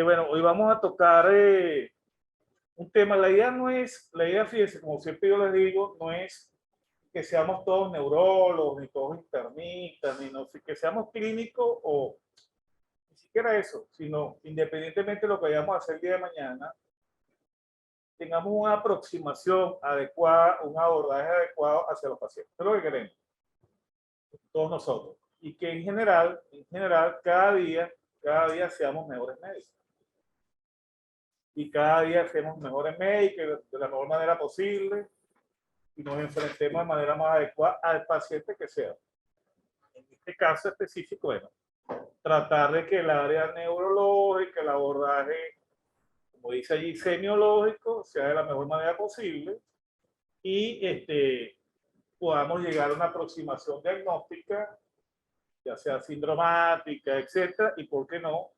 Bueno, hoy vamos a tocar un tema. La idea, fíjense, como siempre yo les digo, no es que seamos todos neurólogos, ni todos internistas, ni no sé, que seamos clínicos o ni siquiera eso, sino independientemente de lo que vayamos a hacer el día de mañana, tengamos una aproximación adecuada, un abordaje adecuado hacia los pacientes. Eso es lo que queremos, todos nosotros. Y que en general, cada día seamos mejores médicos. Y cada día seamos mejores médicos de la mejor manera posible y nos enfrentemos de manera más adecuada al paciente que sea. En este caso específico, bueno, tratar de que el área neurológica, el abordaje, como dice allí, semiológico, sea de la mejor manera posible y podamos llegar a una aproximación diagnóstica, ya sea sindromática, etcétera, y por qué no,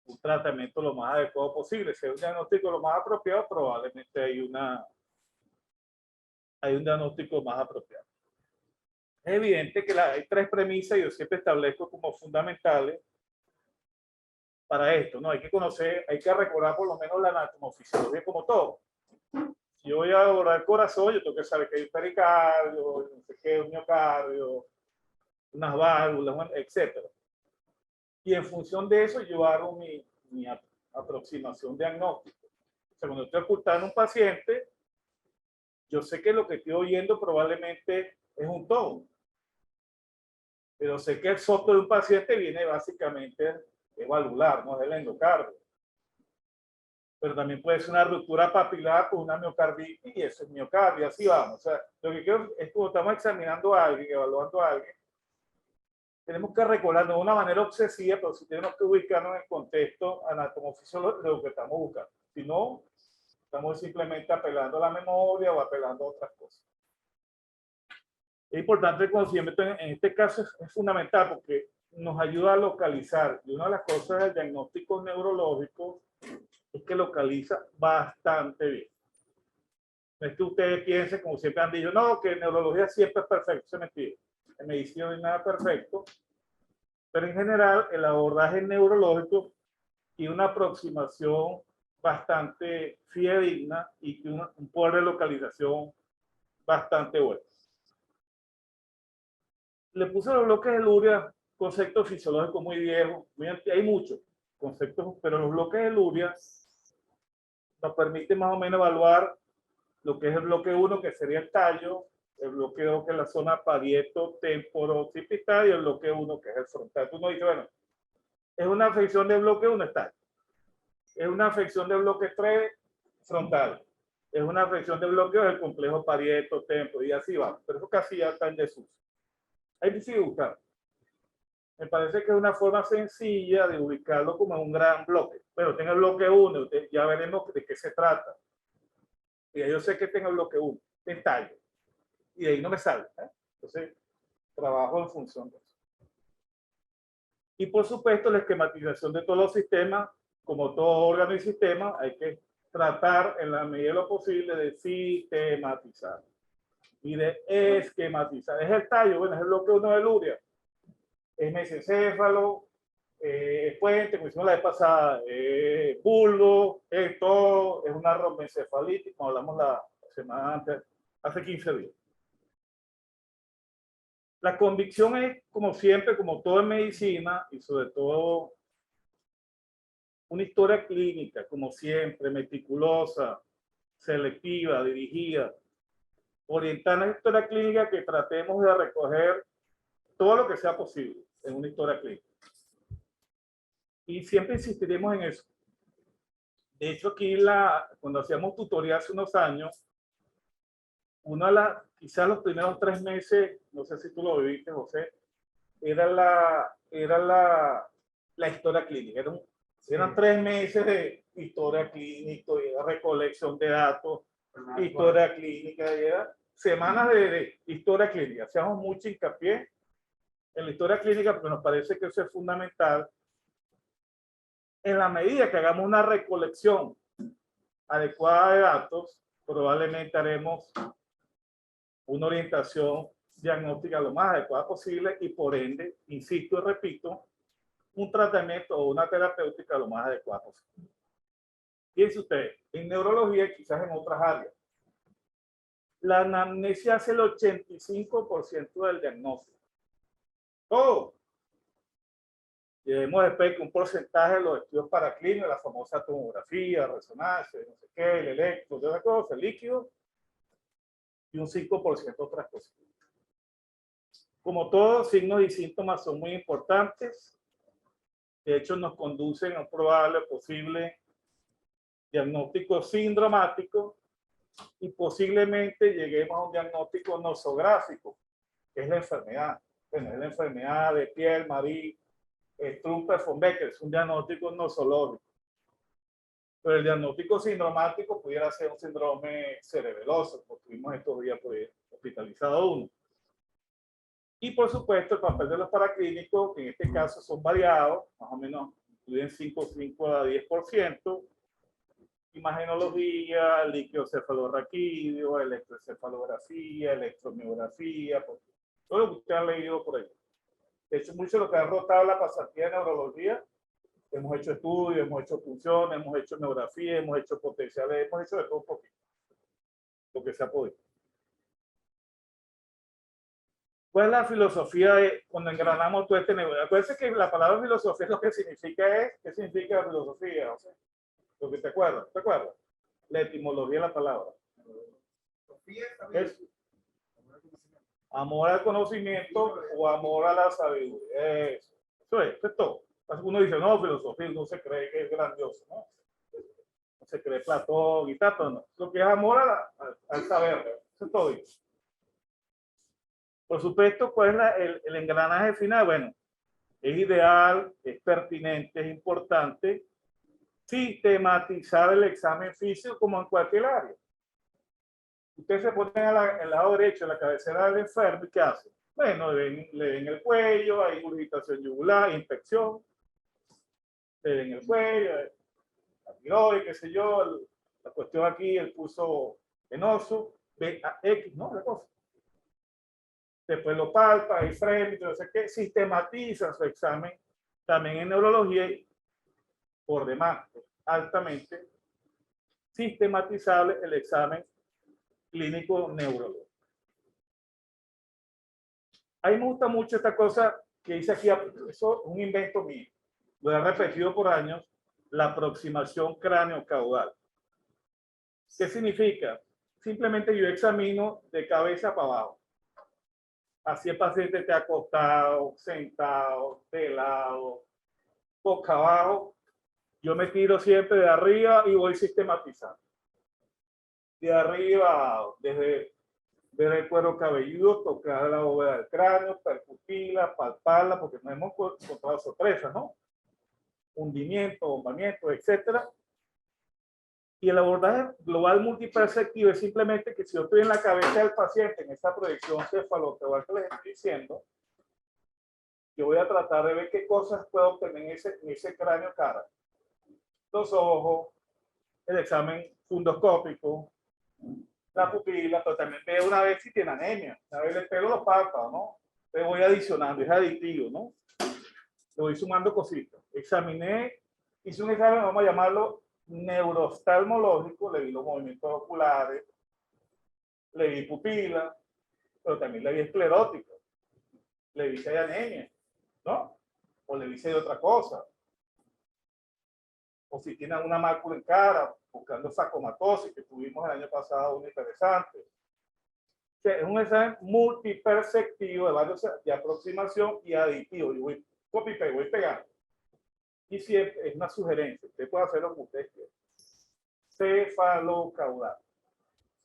un tratamiento lo más adecuado posible. Si hay un diagnóstico lo más apropiado, probablemente hay un diagnóstico más apropiado. Es evidente que hay tres premisas, yo siempre establezco como fundamentales para esto, ¿no? Hay que conocer, hay que recordar por lo menos la anatomofisiología como todo. Si yo voy a abordar el corazón, yo tengo que saber que hay un pericardio, no sé qué, un miocardio, unas válvulas, etcétera. Y en función de eso, yo hago mi aproximación diagnóstica. O sea, cuando estoy ocultando a un paciente, yo sé que lo que estoy oyendo probablemente es un tono, pero sé que el soplo de un paciente viene básicamente de valvular, no es el endocardio. Pero también puede ser una ruptura papilar con una miocarditis y eso es miocardio, así vamos. O sea, lo que quiero es cuando estamos examinando a alguien, evaluando a alguien, tenemos que recordarnos de una manera obsesiva, pero sí tenemos que ubicarnos en el contexto anatomofisiológico de lo que estamos buscando. Si no, estamos simplemente apelando a la memoria o apelando a otras cosas. Es importante el conocimiento en este caso es fundamental porque nos ayuda a localizar. Y una de las cosas del diagnóstico neurológico es que localiza bastante bien. No es que ustedes piensen, como siempre han dicho, no, que en neurología siempre es perfecto. Eso es mentira. En medicina no hay nada perfecto. Pero en general, el abordaje neurológico tiene una aproximación bastante fidedigna y tiene un poder de localización bastante bueno. Le puse los bloques de Luria, concepto fisiológico muy viejo, hay muchos conceptos, pero los bloques de Luria nos permiten más o menos evaluar lo que es el bloque 1, que sería el tallo, el bloque 2, que es la zona parieto, temporo, occipital, y el bloque 1, que es el frontal. Tú no dices, bueno, es una afección del bloque 1, es tallo. Es una afección del bloque 3, frontal. Es una afección del bloque 2, el complejo parieto, temporo, y así va. Pero eso casi ya está en desuso. Hay que seguir buscando. Me parece que es una forma sencilla de ubicarlo como en un gran bloque. Bueno, tengo el bloque 1, ya veremos de qué se trata. Y yo sé que tengo el bloque 1, es tallo. Y de ahí no me sale. Entonces, trabajo en función de eso. Y por supuesto, la esquematización de todos los sistemas, como todo órgano y sistema, hay que tratar en la medida de lo posible de sistematizar y de esquematizar. Es el tallo, bueno, es el bloque 1 de Luria. Es mesencéfalo, puente, como hicimos la vez pasada, bulbo, es todo, es una romboencefalitis, como hablamos la semana antes, hace 15 días. La convicción es, como siempre, como todo en medicina, y sobre todo una historia clínica, como siempre, meticulosa, selectiva, dirigida, orientar la historia clínica que tratemos de recoger todo lo que sea posible en una historia clínica. Y siempre insistiremos en eso. De hecho, aquí cuando hacíamos tutoría hace unos años, quizás los primeros 3 meses, no sé si tú lo viviste, José, era la historia clínica. Eran 3 meses de historia clínica, recolección de datos, historia clínica, era semanas de historia clínica. Hacíamos mucho hincapié en la historia clínica porque nos parece que eso es fundamental. En la medida que hagamos una recolección adecuada de datos, probablemente haremos una orientación diagnóstica lo más adecuada posible y por ende, insisto y repito, un tratamiento o una terapéutica lo más adecuado posible. Fíjense ustedes, en neurología y quizás en otras áreas, la anamnesia hace el 85% del diagnóstico. Todo. Debemos después que un porcentaje de los estudios paraclínicos, la famosa tomografía, resonancia, no sé qué, el electro, de otra cosa, el líquido, y un 5% otras cosas. Como todos, signos y síntomas son muy importantes. De hecho, nos conducen a un probable posible diagnóstico sindromático y posiblemente lleguemos a un diagnóstico nosográfico, que es la enfermedad. Bueno, es la enfermedad de Pierre-Marie Trumper-von Becker, es un diagnóstico nosológico. Pero el diagnóstico sindromático pudiera ser un síndrome cerebeloso, porque tuvimos estos días pues, hospitalizado uno. Y por supuesto, el papel de los paraclínicos, que en este caso son variados, más o menos incluyen 5 a 10%, imagenología, líquido cefalorraquídeo, electroencefalografía, electromiografía, todo lo que usted ha leído por ahí. De hecho, mucho de lo que ha rotado la pasantía de neurología, hemos hecho estudios, hemos hecho funciones, hemos hecho neurografía, hemos hecho potenciales, hemos hecho de todo un poquito, lo que se ha podido. ¿Cuál es la filosofía de cuando engranamos todo este negocio? Acuérdense que la palabra filosofía lo que significa es, ¿qué significa la filosofía? O sea, lo que te acuerdas, la etimología de la palabra. Es amor al conocimiento o amor a la sabiduría. Eso es todo. Uno dice, no, filosofía, no se cree que es grandioso, ¿no? No se cree Platón y tal, pero no. Lo que es amor al saber, eso es todo. Por supuesto, ¿cuál es el engranaje final? Bueno, es ideal, es pertinente, es importante sistematizar el examen físico como en cualquier área. Ustedes se ponen al lado derecho, en la cabecera del enfermo, ¿y qué hacen? Bueno, le ven el cuello, hay urgitación yugular, inspección, le ven el cuello, la tiroides, qué sé yo, la cuestión aquí, el pulso venoso, X, ¿no? La cosa. Después lo palpa, hay frente, no sé qué, sistematiza su examen también en neurología por demás, altamente sistematizable el examen clínico neurológico. A mí me gusta mucho esta cosa que dice aquí, eso es un invento mío, lo he repetido por años, la aproximación cráneo-caudal. ¿Qué significa? Simplemente yo examino de cabeza para abajo. Así el paciente esté acostado, sentado, de lado, boca abajo. Yo me tiro siempre de arriba y voy sistematizando. De arriba, desde el cuero cabelludo, tocar la bóveda del cráneo, percutirla, palparla, porque no hemos encontrado sorpresas, ¿no? Hundimiento, bombamiento, etcétera. Y el abordaje global multiperceptivo es simplemente que si yo estoy en la cabeza del paciente, en esa proyección cefalocaudal que les estoy diciendo, yo voy a tratar de ver qué cosas puedo obtener en ese cráneo cara. Los ojos, el examen fundoscópico, la pupila, pero también veo una vez si tiene anemia. A vez le pego los párpados, ¿no? Le voy adicionando, es aditivo, ¿no? Le voy sumando cositas. Examiné, hice un examen, vamos a llamarlo neurooftalmológico, le vi los movimientos oculares, le vi pupila, pero también le vi esclerótico, le vi si hay anemia, ¿no? O le vi si hay otra cosa. O si tiene una mácula en cara, buscando sarcomatosis, que tuvimos el año pasado, una interesante. O sea, es un examen multiperceptivo de aproximación y aditivo. Y voy voy pegando. Y siempre es una sugerencia, usted puede hacerlo como usted quiera. Cefalocaudal.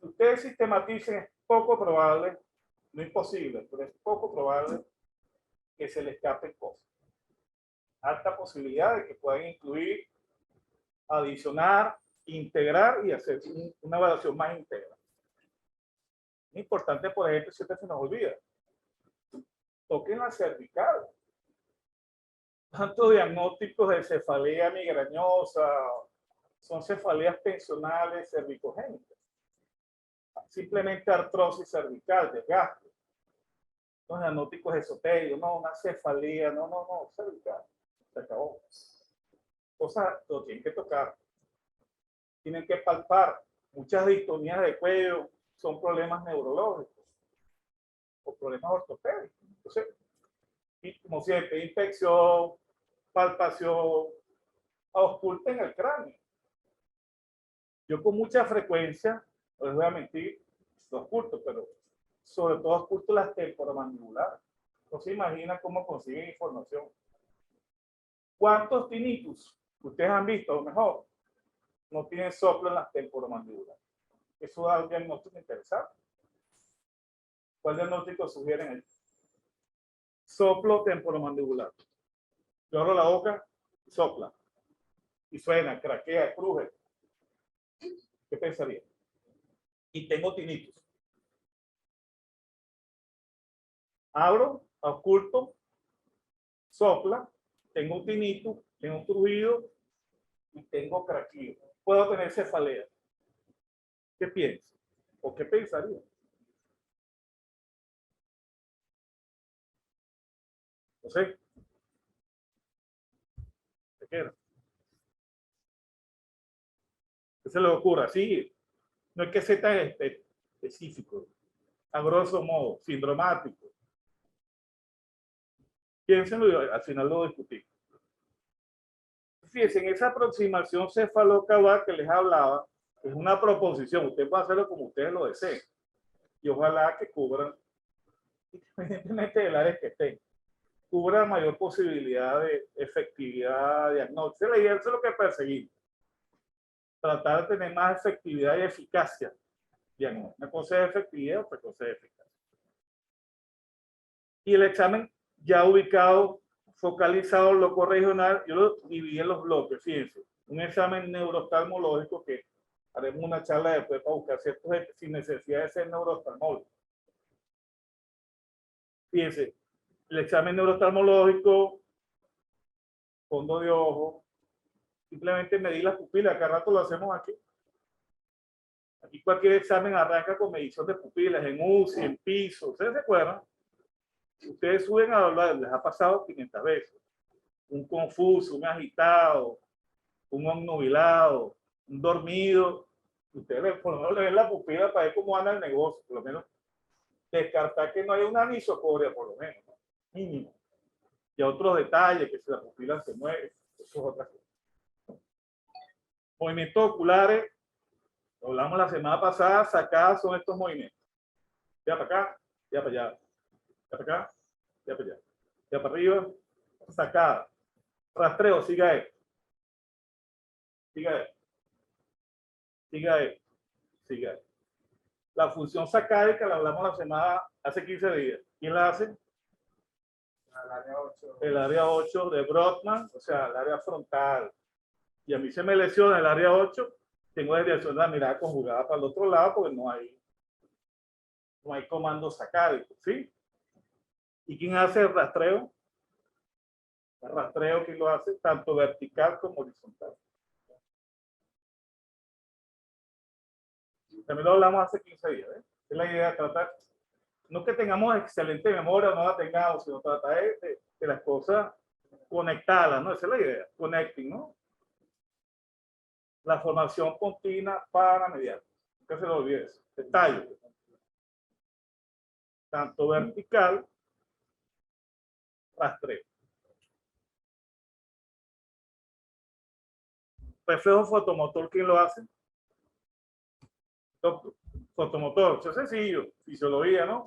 Si ustedes sistematicen, es poco probable, no imposible, pero es poco probable que se le escapen cosas. Alta posibilidad de que puedan incluir, adicionar, integrar y hacer una evaluación más integral. Es importante, por ejemplo, siempre se nos olvida. Toquen la cervical. Tantos diagnósticos de cefalea migrañosa, son cefaleas tensionales cervicogénicas. Simplemente artrosis cervical, desgaste. Los diagnósticos esotéricos, no, una cefalea, no, cervical. Se acabó. Cosas lo tienen que tocar. Tienen que palpar. Muchas distonías de cuello son problemas neurológicos o problemas ortopédicos. Entonces, y como siempre, inspección, palpación, ausculten el cráneo. Yo con mucha frecuencia, no les voy a mentir, lo ausculto, pero sobre todo ausculto las temporomandibulares. No se imagina cómo consiguen información. ¿Cuántos tinnitus ustedes han visto? A lo mejor no tienen soplo en las temporomandibulares. Eso da un diagnóstico interesante. ¿Cuál diagnóstico sugieren ahí? Soplo temporomandibular. Yo abro la boca, sopla. Y suena, craquea, cruje. ¿Qué pensaría? Y tengo tinnitus. Abro, ausculto, sopla, tengo un tinnitus, tengo un crujido y tengo craqueo. Puedo tener cefalea. ¿Qué piensa? ¿O qué pensaría? No sé. ¿Qué quiera? ¿Qué se le ocurra? Sí, no es que sea tan específico, a grosso modo, sindromático. Piénsenlo y al final lo discutimos. Fíjense, en esa aproximación cefalocaudal que les hablaba, es una proposición. Usted puede hacerlo como ustedes lo deseen. Y ojalá que cubran, independientemente del área que estén, cubra mayor posibilidad de efectividad diagnóstica. La idea es lo que perseguimos. Tratar de tener más efectividad y eficacia diagnóstica. Una cosa es efectividad, otra cosa es eficacia. Y el examen ya ubicado, focalizado, loco regional, yo lo dividí en los bloques, fíjense. Un examen neurooftalmológico que haremos una charla después para buscar ciertos sin necesidad de ser neurooftalmólogo. Fíjense, el examen neurooftalmológico, fondo de ojo, simplemente medir las pupilas, cada rato lo hacemos aquí. Aquí cualquier examen arranca con medición de pupilas, en UCI, en piso, ¿ustedes se acuerdan? Ustedes suben a hablar, les ha pasado 500 veces. Un confuso, un agitado, un obnubilado, un dormido. Ustedes por lo menos le ven la pupila para ver cómo anda el negocio, por lo menos descartar que no haya una anisocoria, por lo menos, ¿no? Mínimo. Y otros detalles, que si la pupila se mueve, eso es otra cosa. Movimientos oculares, lo hablamos la semana pasada, sacadas son estos movimientos. Ya para acá, ya para allá, ya para acá, ya para allá, ya para arriba, sacada. Rastreo, siga esto. Siga esto. Siga esto. Siga esto. La función sacádica la hablamos la semana, hace 15 días. ¿Quién la hace? El área 8. El área 8 de Brodmann, o sea, el área frontal. Y a mí se me lesiona el área 8, tengo desviación de la mirada conjugada para el otro lado porque no hay comando sacádico, ¿sí? ¿Y quién hace el rastreo? El rastreo, ¿quién lo hace? Tanto vertical como horizontal. También lo hablamos hace 15 días, ¿eh? Es la idea de tratar, no que tengamos excelente memoria o no la tengamos, sino tratar de las cosas conectadas, ¿no? Esa es la idea, connecting, ¿no? La formación continua para mediar. Que se lo olvide eso. Detalle. Tanto vertical, rastreo. Reflejo fotomotor, ¿quién lo hace? Doctor. Fotomotor, eso es sencillo. Fisiología, ¿no?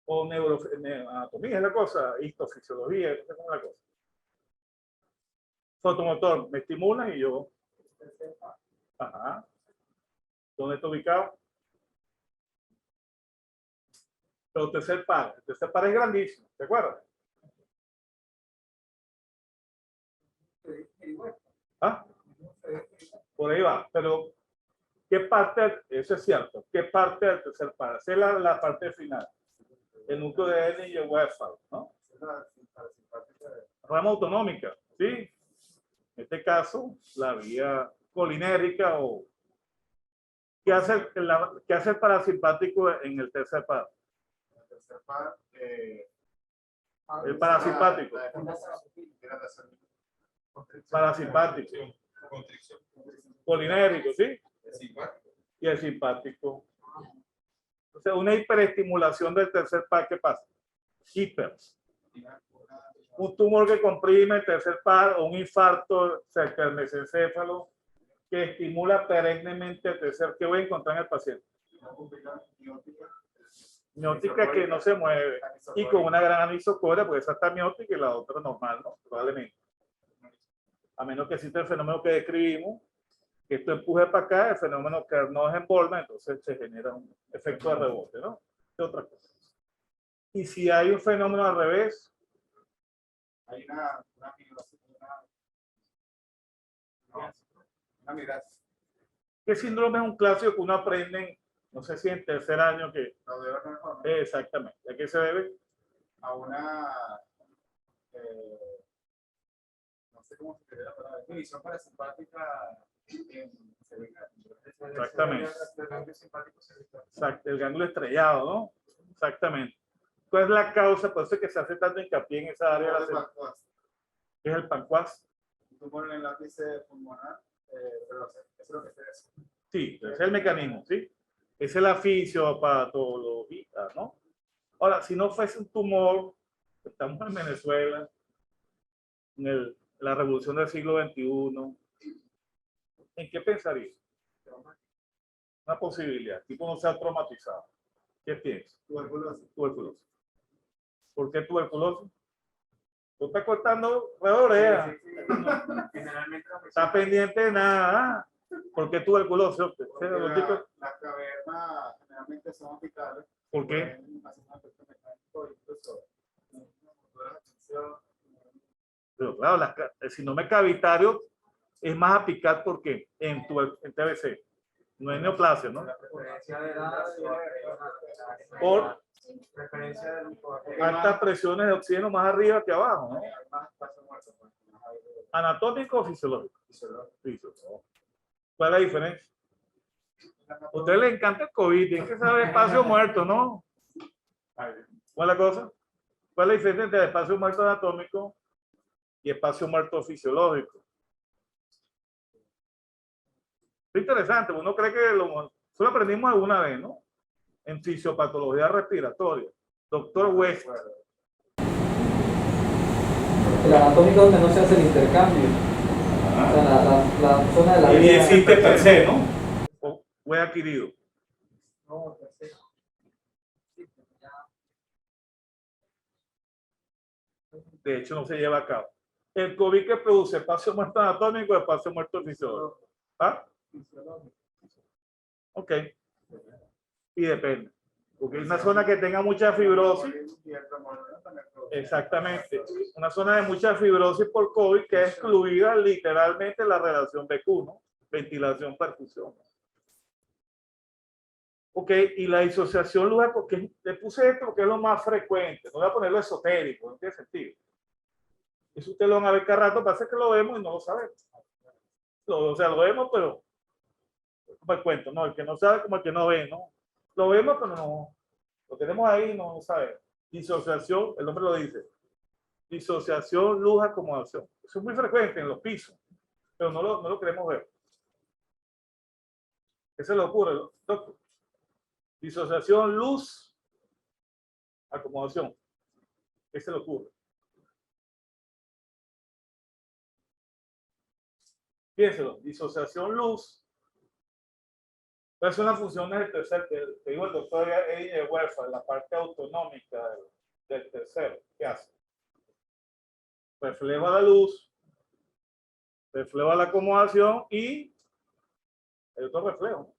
O neuroanatomía es la cosa. Histofisiología, esa es la cosa. Fotomotor, me estimulan y yo. Ajá. ¿Dónde está ubicado? Pero el tercer par es grandísimo, ¿te acuerdas? ¿Ah? Por ahí va, pero ¿qué parte? Eso es cierto. ¿Qué parte del tercer par? Esa es la parte final. El núcleo de N y el Westphal, ¿no? Rama autonómica, ¿sí? En este caso, la vía colinérgica o ¿qué hace el parasimpático en el tercer par? En el tercer par, El parasimpático. Parasimpático. Colinérgico, ¿sí? Y el simpático. O sea, una hiperestimulación del tercer par, ¿qué pasa? Hiper. Un tumor que comprime el tercer par o un infarto cerca del mesencéfalo que estimula perennemente el tercer, ¿qué voy a encontrar en el paciente? Miótica que no se mueve y con una gran anisocoria, porque esa está miótica y la otra normal, ¿no? Probablemente. A menos que exista el fenómeno que describimos, que esto empuje para acá, el fenómeno que no envolve, entonces se genera un efecto de rebote, ¿no? ¿Qué otra cosa? Y si hay un fenómeno al revés, hay una migración. ¿qué síndrome es un clásico que uno aprende, no sé si en tercer año que... Exactamente. ¿A qué se debe? A una... no sé cómo se quiere la palabra. División parasimpática Exactamente. Exacto, el ganglio estrellado, ¿no? Exactamente. ¿Cuál es la causa? Por eso es que se hace tanto hincapié en esa área. ¿Qué es el pancuas? Tú pones el lápice pulmonar, pero eso es lo que se hace. Sí, ese es el mecanismo, ¿sí? Esa es la fisiopatología, ¿no? Ahora, si no fuese un tumor, estamos en Venezuela, en la revolución del siglo XXI, ¿en qué pensaría? Una posibilidad, tipo no sea traumatizado. ¿Qué piensas? Tuberculosis. Tuberculosis. ¿Por qué tuberculosis? Tú estás cortando oreja. Generalmente Está pendiente de nada. ¿Por qué tuberculosis? Las cavernas generalmente son apicales. ¿Por qué? Pero claro, el síndrome cavitario es más apical porque en TBC no es neoplasia, ¿no? Por altas presiones de oxígeno más arriba que abajo, ¿no? ¿Anatómico o fisiológico? Fisiológico. ¿Cuál es la diferencia? A usted le encanta el COVID, tiene que saber espacio muerto, ¿no? ¿Cuál es la cosa? ¿Cuál es la diferencia entre espacio muerto anatómico y espacio muerto fisiológico? Es interesante, uno cree que eso lo aprendimos alguna vez, ¿no? En fisiopatología respiratoria. Doctor West. El anatómico donde no se hace el intercambio. O sea, la zona de la y existe per se, ¿no? O fue adquirido. No, per se. De hecho, no se lleva a cabo. El COVID que produce espacio muerto anatómico y espacio muerto fisiológico. ¿Ah? Ok. Y depende. Porque hay una zona que tenga mucha fibrosis. Exactamente. Una zona de mucha fibrosis por COVID que es excluida literalmente la relación BQ, ¿no? Ventilación, perfusión. Ok, y la disociación lúdica, porque le puse esto porque es lo más frecuente. No voy a ponerlo esotérico, no tiene sentido. Eso ustedes lo van a ver cada rato, parece que lo vemos y no lo sabemos. O sea, lo vemos, pero como el cuento, ¿no? El que no sabe como el que no ve, ¿no? Lo vemos, pero no. Lo tenemos ahí y no lo sabemos. Disociación, el nombre lo dice. Disociación, luz, acomodación. Eso es muy frecuente en los pisos, pero no lo queremos ver. ¿Qué se le ocurre, doctor? Disociación, luz, acomodación. ¿Qué se le ocurre? Piénselo, disociación, luz. Es una función del tercer, te digo el doctor Eddie Werfa, la parte autonómica del tercero. ¿Qué hace? Refleja la luz, refleja la acomodación y el otro reflejo.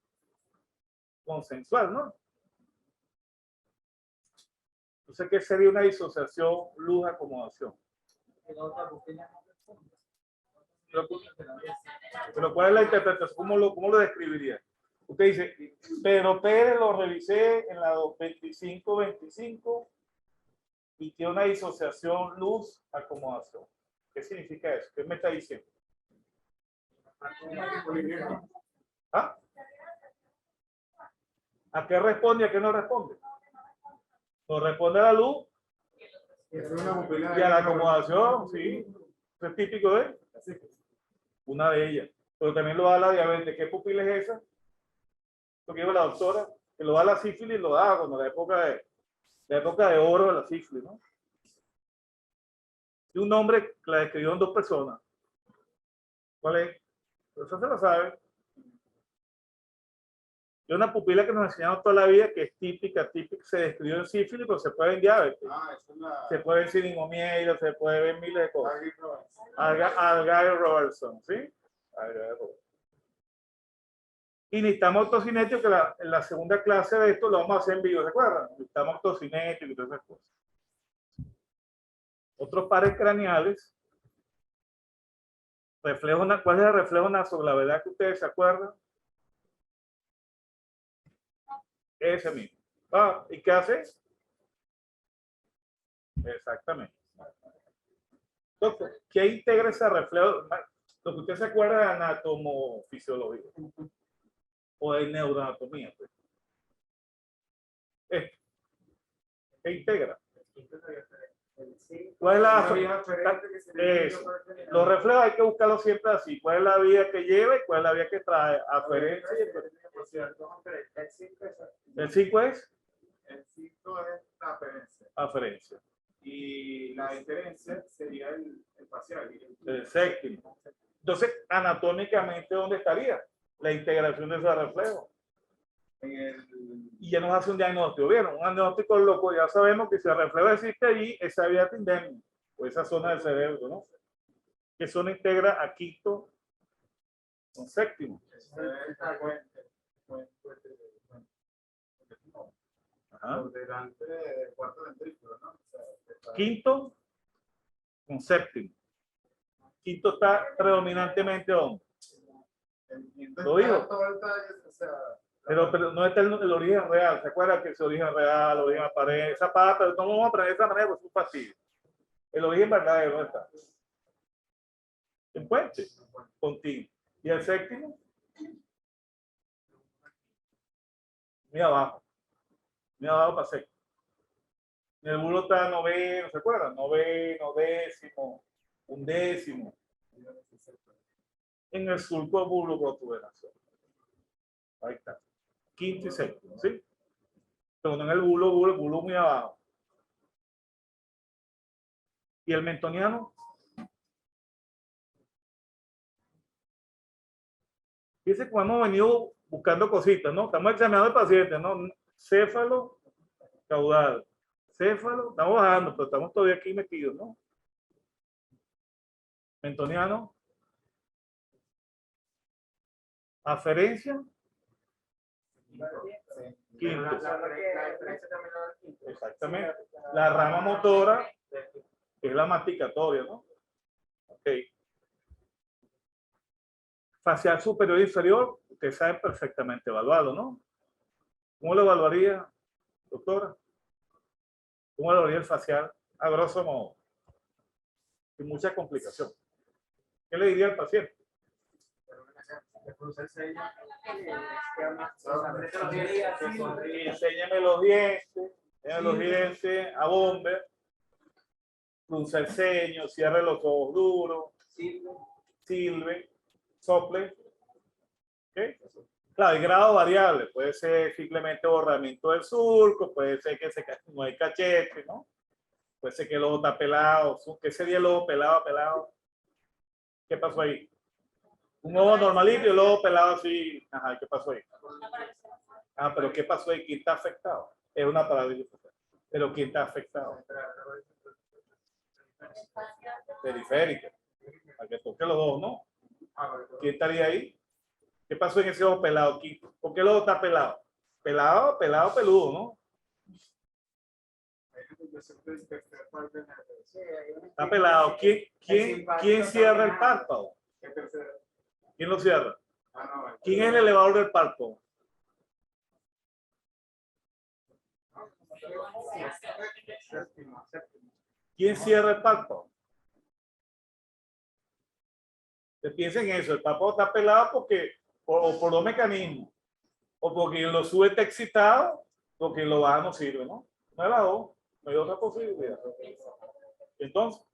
Consensual, ¿no? Entonces, ¿qué sería una disociación luz-acomodación? Pero ¿cuál es la interpretación? ¿Cómo lo describiría? Usted dice, pero Pérez lo revisé en la 25-25 y tiene una disociación luz-acomodación. ¿Qué significa eso? ¿Qué me está diciendo? ¿Ah? ¿A qué responde y a qué no responde? No responde a la luz Es una pupila Y a la acomodación, sí. Eso es típico de una de ellas. Pero también lo da la diabetes. ¿Qué pupila es esa? Lo que lleva la doctora, que lo da la sífilis, lo da cuando la época de oro de la sífilis, ¿no? Y un nombre que la describió en 2 personas. ¿Cuál es? Eso se lo sabe. Es una pupila que nos enseñamos toda la vida, que es típica, se describió en sífilis, pero se puede ver en diabetes. esa es la. Se puede ver en siringomielia, se puede ver en miles de cosas. Agri Roberts. Algar Robertson, ¿sí? Algar Robertson. Y necesitamos ortocinético, que en la segunda clase de esto lo vamos a hacer en vivo, ¿se acuerdan? Necesitamos ortocinético y todas esas cosas. Otros pares craneales. ¿Cuál es el reflejo nasogravedad que ustedes se acuerdan? Ese mismo. Ah, ¿y qué hace? Exactamente. Doctor, ¿qué integra ese reflejo? Lo que usted se acuerda de anatomofisiología o de neuroanatomía. Pues. Esto. ¿Qué integra? ¿Cuál es eso? Los reflejos hay que buscarlos siempre así. ¿Cuál es la vía que lleva y cuál es la vía que trae? Aferencia. ¿El 5 es? El 5 es la aferencia. Aferencia. Y la inferencia sería el facial. El séptimo. Entonces, anatómicamente, ¿dónde estaría la integración de ese reflejo? Y ya nos hace un diagnóstico. ¿Vieron? Un diagnóstico loco. Ya sabemos que si el reflejo existe allí, esa vía tindemia, o esa zona del cerebro, ¿no? ¿Qué zona integra a quinto con séptimo? Ajá. Por delante del cuarto ventrículo, ¿no? Quinto con séptimo. Quinto está predominantemente ¿dónde? Lo digo. Pero no está el origen real. ¿Se acuerdan que ese origen real, el origen aparente, esa pata, pero no vamos a aprender de esa manera, pues es un fastidio. El origen verdadero, ¿dónde está? En puente, continuo. ¿Y el séptimo? Mira abajo. Mira abajo para séptimo. En el bulo está noveno, ¿se acuerdan? Noveno, décimo, undécimo. En el surco bulo protuberación. Ahí está. Quinto y séptimo, ¿sí? Pero no en el bulo muy abajo. ¿Y el mentoniano? Dice que hemos venido buscando cositas, ¿no? Estamos examinando al paciente, ¿no? Céfalo, caudal. Céfalo, estamos bajando, pero estamos todavía aquí metidos, ¿no? Mentoniano. Aferencia. Quinto. Exactamente. La rama motora es la masticatoria, ¿no? Ok. Facial superior e inferior, ustedes saben perfectamente evaluarlo, ¿no? ¿Cómo lo evaluaría, doctora? ¿Cómo evaluaría el facial? A grosso modo. Sin mucha complicación. ¿Qué le diría al paciente? Enséñame los dientes, a bomber, frunce el ceño, cierre los ojos duros, silbe, sople. ¿Okay? Claro, el grado variable, puede ser simplemente borramiento del surco, puede ser que no hay cachete, ¿no? Puede ser que el ojo está pelado. ¿Qué sería el ojo pelado? ¿Qué pasó ahí? Un ojo normalito y el ojo pelado así. Ajá, ¿qué pasó ahí? Ah, pero ¿qué pasó ahí? ¿Quién está afectado? Es una parálisis. Pero ¿quién está afectado? Periférica. Para que toque los dos, ¿no? ¿Quién estaría ahí? ¿Qué pasó en ese ojo pelado? ¿Por qué el ojo está pelado? Peludo, ¿no? Está pelado. ¿Quién cierra el párpado? ¿Quién lo cierra? ¿Quién es el elevador del párpado? ¿Quién cierra el párpado? Piensen en eso, el párpado está pelado porque, o por dos mecanismos, o porque lo sube está excitado, porque lo baja no sirve, ¿no? No es la O, no hay otra posibilidad. Entonces,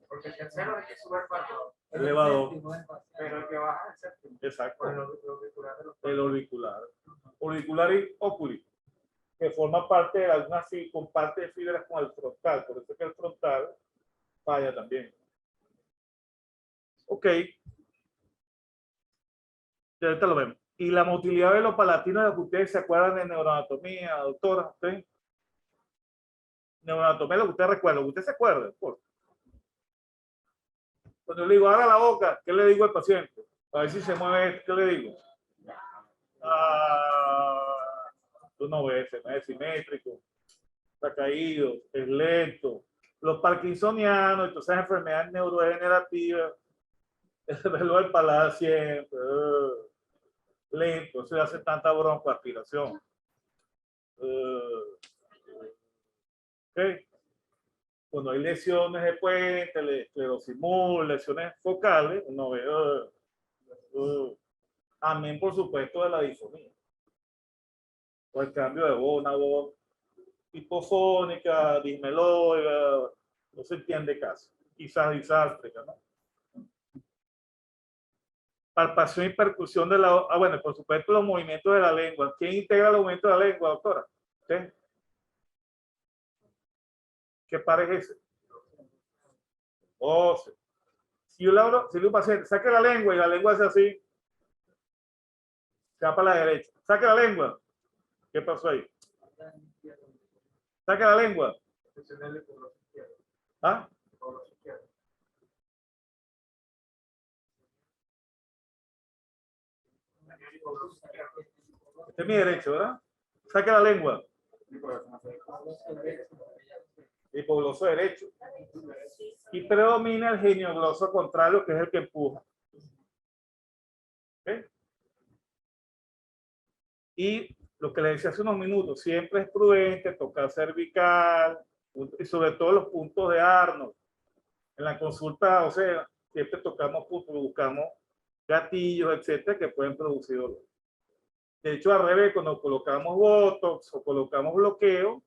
Porque el tercero es el que sube el cuarto, elevador. pero el que baja es el séptimo. Exacto. Por el auricular de los El auricular. Auricular y oculi, que forma parte de algunas con parte de fibras con el frontal. Por eso es que el frontal falla también. Ok. Ya ahorita lo vemos. Y la motilidad de los palatinos, de lo que ustedes se acuerdan de neuroanatomía, doctora, ¿usted? Neuroanatomía, lo que usted recuerda, lo que usted se acuerda. Por. Cuando yo le digo, abra la boca, ¿qué le digo al paciente? A ver si se mueve, ¿qué le digo? Ah, tú no ves, no es simétrico, está caído, es lento. Los parkinsonianos, entonces enfermedades neurodegenerativas, el reloj del paladar siempre, lento, se hace tanta broncoaspiración. Okay. Cuando hay lesiones de puente, esclerosis múltiple, lesiones focales, uno ve, amén, por supuesto, de la disfonía. O el cambio de voz, una voz hipofónica, dismeloide, no se entiende casi. Quizás disástrica, ¿no? Palpación y percusión de la... Ah, bueno, por supuesto, los movimientos de la lengua. ¿Quién integra los movimientos de la lengua, doctora? ¿Usted? ¿Qué par es ese? 12. Si yo le hablo, si le digo a un paciente, saque la lengua y la lengua hace así, se va para la derecha. Saque la lengua. ¿Qué pasó ahí? Saque la lengua. ¿Ah? Este es mi derecho, ¿verdad? Saque la lengua. Hipogloso derecho. Y predomina el geniogloso contrario, que es el que empuja. ¿Okay? Y lo que le decía hace unos minutos, siempre es prudente tocar cervical y sobre todo los puntos de Arnold. En la consulta, o sea, siempre tocamos puntos, buscamos gatillos, etcétera, que pueden producir dolor. De hecho, al revés, cuando colocamos botox o colocamos bloqueo,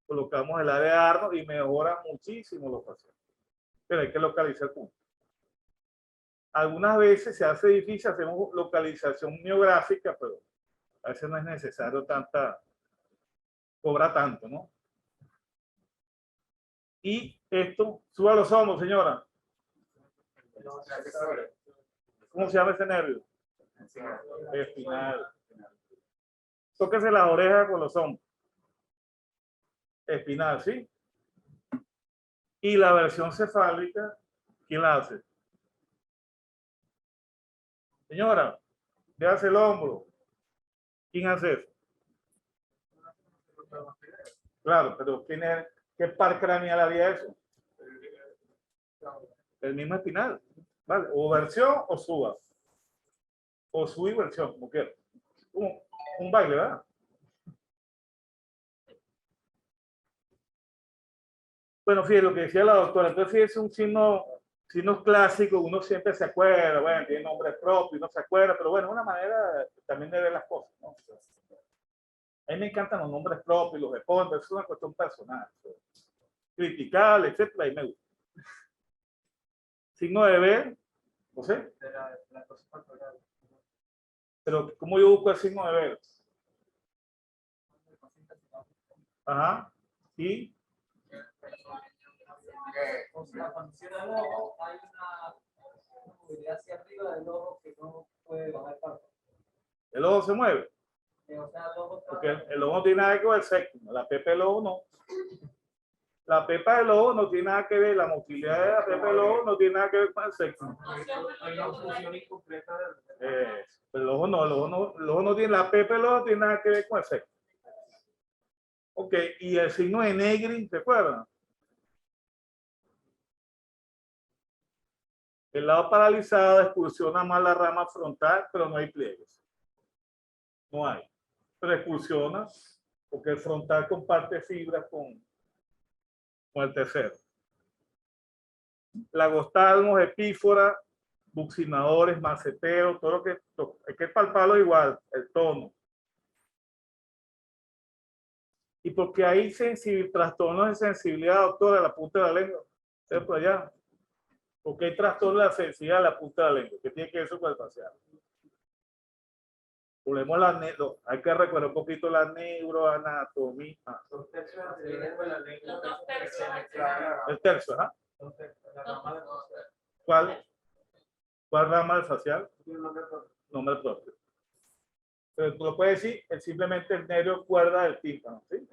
colocamos el área de Arnold y mejora muchísimo los pacientes. Pero hay que localizar el punto. Algunas veces se hace difícil, hacemos localización miográfica, pero a veces no es necesario cobra tanto, ¿no? Y esto, suba los hombros, señora. ¿Cómo se llama ese nervio? Espinal. Tóquese las orejas con los hombros. Espinal, ¿sí? Y la versión cefálica, ¿quién la hace? Señora, déjase el hombro. ¿Quién hace eso? Claro, pero ¿qué par craneal había eso? El mismo espinal. ¿Vale? O versión o suba. O sub y versión, como quiera. Un baile, ¿verdad? Bueno, fíjate lo que decía la doctora. Entonces, fíjese un signo clásico, uno siempre se acuerda, bueno, tiene nombres propios, no se acuerda, pero bueno, es una manera también de ver las cosas, ¿no? A mí me encantan los nombres propios, los de fondo, es una cuestión personal. Criticable, etcétera, y me gusta. Signo de ver, no sé. Pero, ¿cómo yo busco el signo de ver? Ajá. Y Con la condición del ojo hay una movilidad hacia arriba del ojo que no puede bajar tanto. el ojo se mueve. O sea, el ojo está... Porque el ojo no tiene nada que ver con el séptimo. La pepa del ojo no. La pepa del ojo no tiene nada que ver, la motilidad de la pepa del ojo no tiene nada que ver con el séptimo. Hay una función incompleta Pero el ojo no tiene, la pepa del ojo no tiene nada que ver con el séptimo. Ok, y el signo de Negri, ¿se acuerdan? El lado paralizado expulsiona más la rama frontal, pero no hay pliegues. No hay. Pero expulsiona porque el frontal comparte fibras con el tercero. Lagostalmos, epífora, buccinadores, maceteros, todo lo que hay que palparlo igual, el tono. ¿Y porque hay trastornos de sensibilidad, doctora, a la punta de la lengua? ¿Usted por allá? Porque hay trastornos de la sensibilidad a la punta de la lengua. ¿Qué tiene que ver eso con el facial? Volvemos a hay que recordar un poquito la neuroanatomía. Dos tercios de la lengua, la lengua. Dos tercios. El tercio, ¿ah? La rama de ¿Cuál rama del facial? un nombre propio. Nombre propio. Pero tú lo puedes decir, es simplemente el nervio cuerda del tímpano, ¿sí?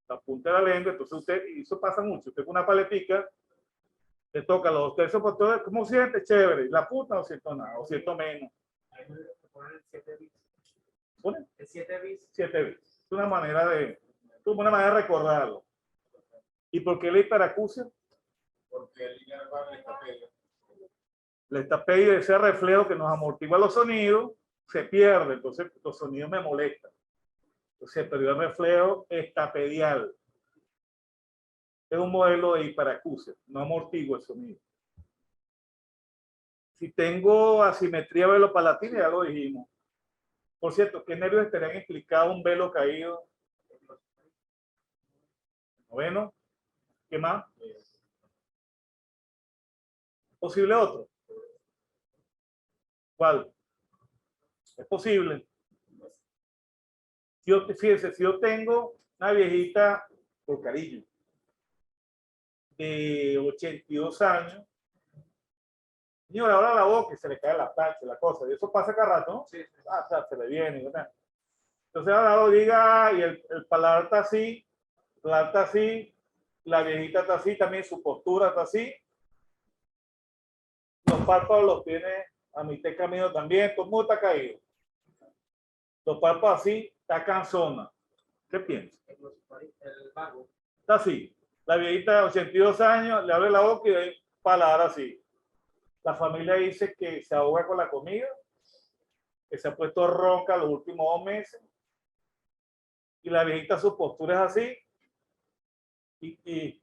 La punta de la lengua, entonces usted, y eso pasa mucho, usted con una paletica, le toca los 2 tercios por todo, ¿cómo siente? Chévere, la punta no siento nada, o siento menos. Ahí me ponen el 7 bits. ¿Pone? El 7 bits. 7 bits. Es una manera de recordarlo. ¿Y por qué la hiperacusia? Porque el nervio le está pegando. La estapedia, ese reflejo que nos amortigua los sonidos, se pierde, entonces los sonidos me molestan. Entonces se perdió el reflejo estapedial. Es un modelo de hiperacusia, no amortigua el sonido. Si tengo asimetría velopalatina, ya lo dijimos. Por cierto, ¿qué nervios estarían implicados un velo caído? Noveno. ¿Qué más? ¿Posible otro? ¿Cuál? Es posible. Fíjense, si yo tengo una viejita, por cariño, de 82 años, señora, ahora la boca y se le cae la plancha, la cosa, y eso pasa cada rato, ¿no? Sí. O sea, se le viene, ¿verdad? Entonces ahora lo diga, y el paladar está así, la viejita está así, también su postura está así, los párpados los tiene a mitad de camino también, todo el mundo está caído. Los párpados así, está cansona. ¿Qué piensa? El vago. Está así. La viejita de 82 años le abre la boca y de ahí paladar así. La familia dice que se ahoga con la comida, que se ha puesto ronca los últimos 2 meses. Y la viejita, su postura es así. Y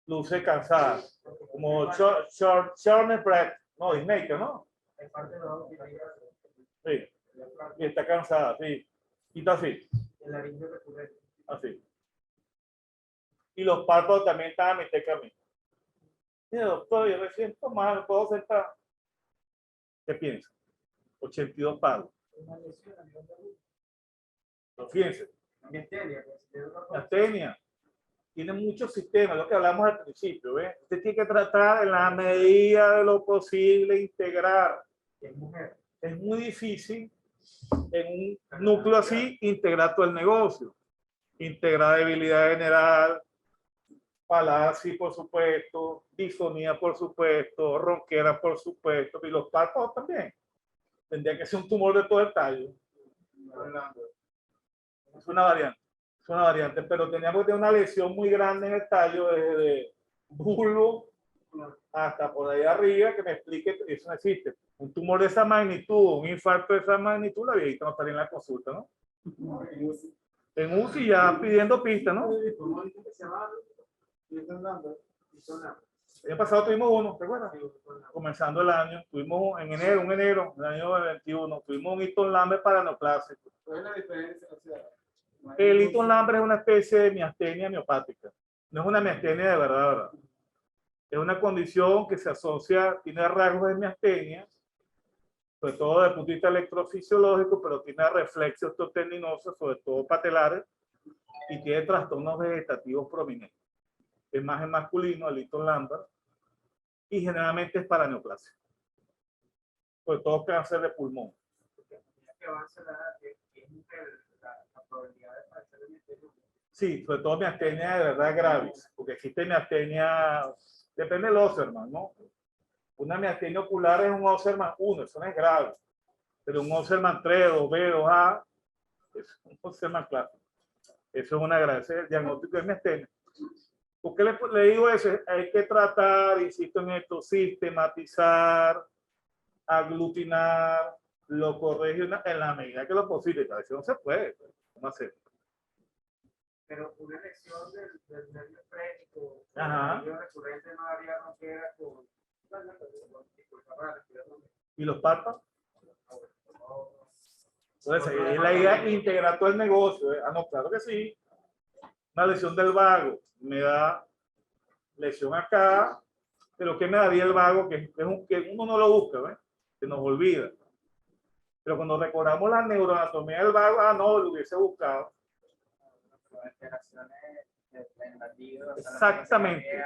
luce cansada. Como short breath. No, Disney, ¿no? El parte de abajo Sí. Y está cansada, sí. Y está así. el laringe recurrente. Así. Y los párpados también están a mitad de camino. Mira, doctor, yo me siento mal, ¿puedo sentar? ¿Qué piensa? 82 palos. Una lesión a nivel de luz. Pero fíjense, Miastenia, pues, de una la cosa. tenia tiene muchos sistemas, lo que hablamos al principio, ¿ves? Usted tiene que tratar en la medida de lo posible integrar. Es mujer. Es muy difícil en un núcleo así integrar todo el negocio. Integrar debilidad general, paladar, sí, por supuesto, disfonía, por supuesto, ronquera, por supuesto, y los párpados también. Tendría que ser un tumor de todo el tallo. Es una variante, pero teníamos que tener una lesión muy grande en el tallo, desde bulbo hasta por ahí arriba, que me explique que eso no existe. Un tumor de esa magnitud, un infarto de esa magnitud, la viejita no estaría en la consulta, ¿no? En UCI ya pidiendo pista, ¿no? El año pasado tuvimos uno, ¿te acuerdas? Comenzando el año, tuvimos en enero del año 21, tuvimos un Eaton Lambert para neoplásico. ¿Cuál es la diferencia? O sea, El Eaton Lambert es una especie de miastenia miopática. No es una miastenia de verdad. Es una condición que se asocia, tiene rasgos de miastenia, sobre todo desde el punto de vista electrofisiológico, pero tiene reflexos osteotendinosos, sobre todo patelares, y tiene trastornos vegetativos prominentes. Es más en masculino, el Eaton Lambert, y generalmente es para neoplasia. Sobre todo cáncer de pulmón. Que avanza la edad, es mujer, la probabilidad de padecer el miastenia. Sí, sobre todo miastenia de verdad graves, porque existe miastenia, depende del Osserman, ¿no? Una miastenia ocular es un Osserman 1, eso no es grave, pero un Osserman 3, 2B, 2A, es un Osserman clásico. Eso es una grave, ese es el diagnóstico de miastenia. ¿Por qué le digo eso? Hay que tratar, insisto en esto, sistematizar, aglutinar, lo corregir en la medida que lo posible. A veces no se puede, ¿cómo hacer? Pero una lesión del nervio frénico, Ajá. nervio recurrente no haría ronquera con ¿Y los párpados? Entonces, es la idea de integrar todo el negocio. Ah, no, claro que sí. Una lesión del vago me da lesión acá, pero ¿qué me daría el vago? Que uno no lo busca, ¿ves? Se nos olvida. Pero cuando recordamos la neuroanatomía del vago, ah, no, lo hubiese buscado. Exactamente.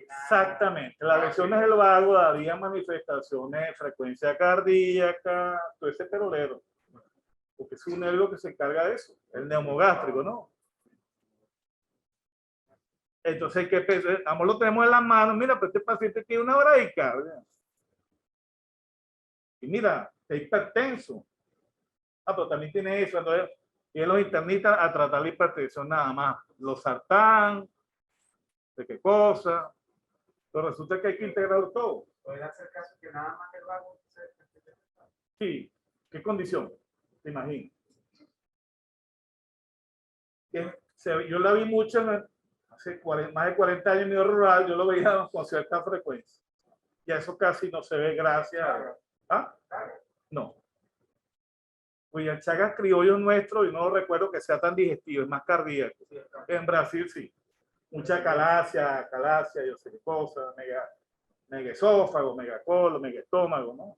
Exactamente. Las lesiones del vago darían manifestaciones de frecuencia cardíaca, todo ese perolero. Porque es un nervio que se encarga de eso, el neumogástrico, ¿no? Entonces, ¿qué pensar? Ambos lo tenemos en las manos. Mira, pues este paciente tiene una bradicardia. Y mira, está hipertenso. Ah, pero también tiene eso. Entonces, y los internistas a tratar la hipertensión nada más. Los sartán, de qué cosa. Pero resulta que hay que integrar todo. Puede hacer caso que nada más el vago Sí. ¿Qué condición? Te imagino. Yo la vi mucho hace más de 40 años en mi rural, yo lo veía con cierta frecuencia. Ya eso casi no se ve gracias a... ¿Ah? No. William Chagas criollo nuestro, y no recuerdo que sea tan digestivo, es más cardíaco. En Brasil sí. Mucha calacia, yo sé qué cosa, megaesófago, megacolon, megaestómago, ¿no?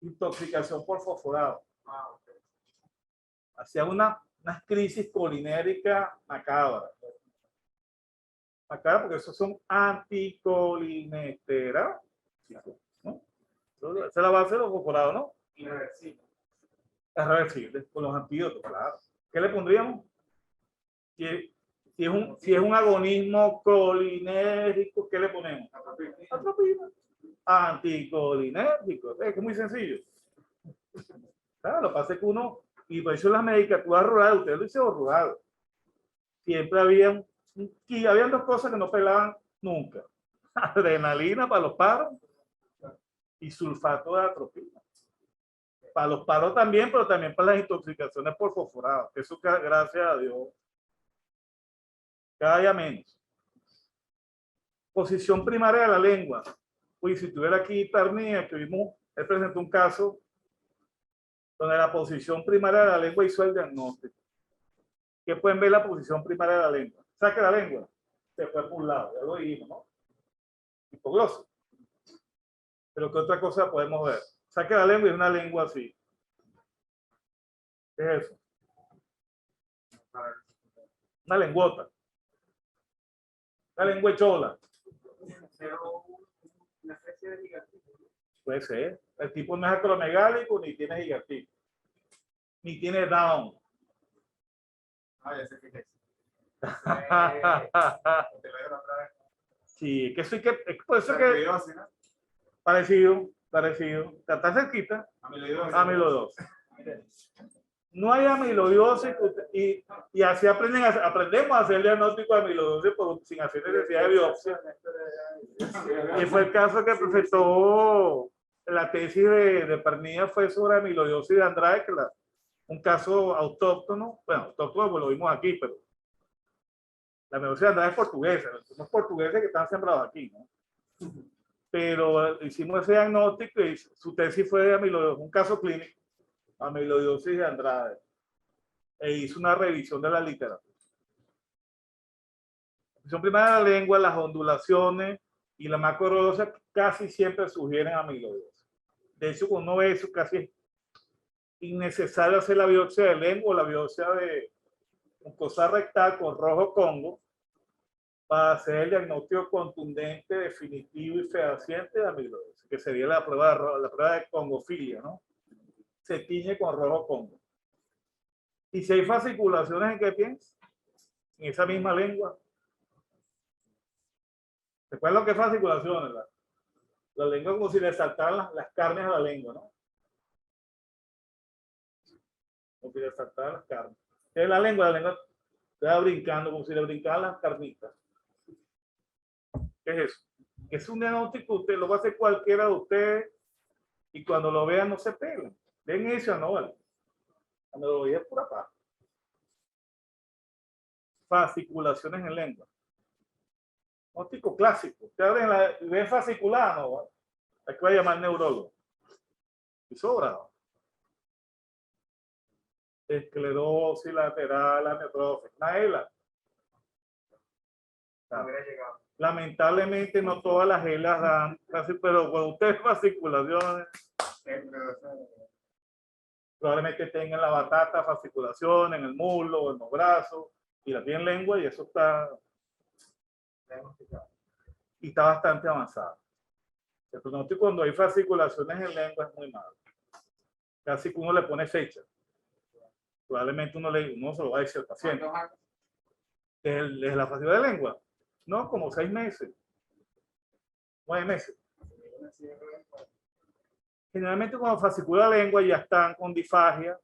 Intoxicación por fosforado. Hacía unas crisis colinéricas macabras. Macabras porque esos son anticolinesteras, ¿no? Esa es la base de los fosforados, ¿no? irreversible. Es reversible, con los antídotos, claro. ¿Qué le pondríamos? Si es un agonismo colinérgico, ¿qué le ponemos? Atropina. Anticolinérgico. Es que es muy sencillo. Claro, lo que pasa es que uno, y por eso las medicaturas rurales, ustedes lo hicieron rural, siempre habían dos cosas que no pelaban nunca. Adrenalina para los paros y sulfato de atropina. Para los paros también, pero también para las intoxicaciones por fosforado. Eso, gracias a Dios, cada día menos. Posición primaria de la lengua. Uy, si tuviera aquí hipernia, que vimos, él presentó un caso donde la posición primaria de la lengua hizo el diagnóstico. ¿Qué pueden ver la posición primaria de la lengua? Saque la lengua, se fue por un lado, ya lo dijimos, ¿no? Hipoglosia. Pero ¿qué otra cosa podemos ver? Saque la lengua y es una lengua así. ¿Qué es eso? Una lenguota. Una lengüechola. Una especie de gigantismo. Puede ser. El tipo no es acromegálico ni tiene gigantismo. Ni tiene Down. Ah, ya sé qué es. Sí, que eso hay que, por eso que parecido, está cerquita. Amiloidosis. No hay amiloidosis y así aprendemos a hacer el diagnóstico de amiloidosis sin hacer necesidad de biopsia. Y fue el caso que presentó la tesis de Pernilla, fue sobre amiloidosis de Andrade, que un caso autóctono, bueno, autóctono pues lo vimos aquí, pero la amiloidosis de Andrade es portuguesa, los portugueses que están sembrados aquí, ¿no? Pero hicimos ese diagnóstico y su tesis fue de amiloidosis, un caso clínico, amiloidosis de Andrade, e hizo una revisión de la literatura. La posición primaria de la lengua, las ondulaciones y la macrorosa casi siempre sugieren amiloidosis. De hecho, cuando uno ve eso, casi es innecesario hacer la biopsia de lengua o la biopsia de mucosa rectal con rojo Congo para hacer el diagnóstico contundente, definitivo y fehaciente de amiloidosis, que sería la prueba de congofilia, ¿no? Se tiñe con rojo Congo. Y si hay fasciculaciones, ¿en qué piensas? En esa misma lengua. ¿Recuerdan lo que es fasciculaciones? La lengua como si le saltaran las carnes a la lengua, ¿no? Como si le saltaran las carnes. Es la lengua te va brincando como si le brincaran las carnitas. ¿Qué es eso? Es un diagnóstico, usted lo va a hacer cualquiera de ustedes y cuando lo vean no se pegan. Ven eso, no vale. Cuando lo vean es pura paz. Fasciculaciones en lengua. Diagnóstico clásico. Ustedes ven fasciculado, ¿no? Hay que va a llamar neurólogo. y sobrado. Esclerosis lateral amiotrófica, una ELA. No hubiera llegado. Lamentablemente no todas las ELAs dan, pero cuando usted es fasciculaciones, probablemente tengan la batata, fasciculación en el muslo o en los brazos, y la tienen lengua y eso está diagnosticado. Y está bastante avanzado. El pronóstico cuando hay fasciculaciones en lengua es muy malo. Casi que uno le pone fecha. Probablemente uno se lo va a decir al paciente. Desde la fasciculación de lengua, no, como 6 meses, 9 meses. Generalmente cuando fascicula la lengua ya están con disfagia,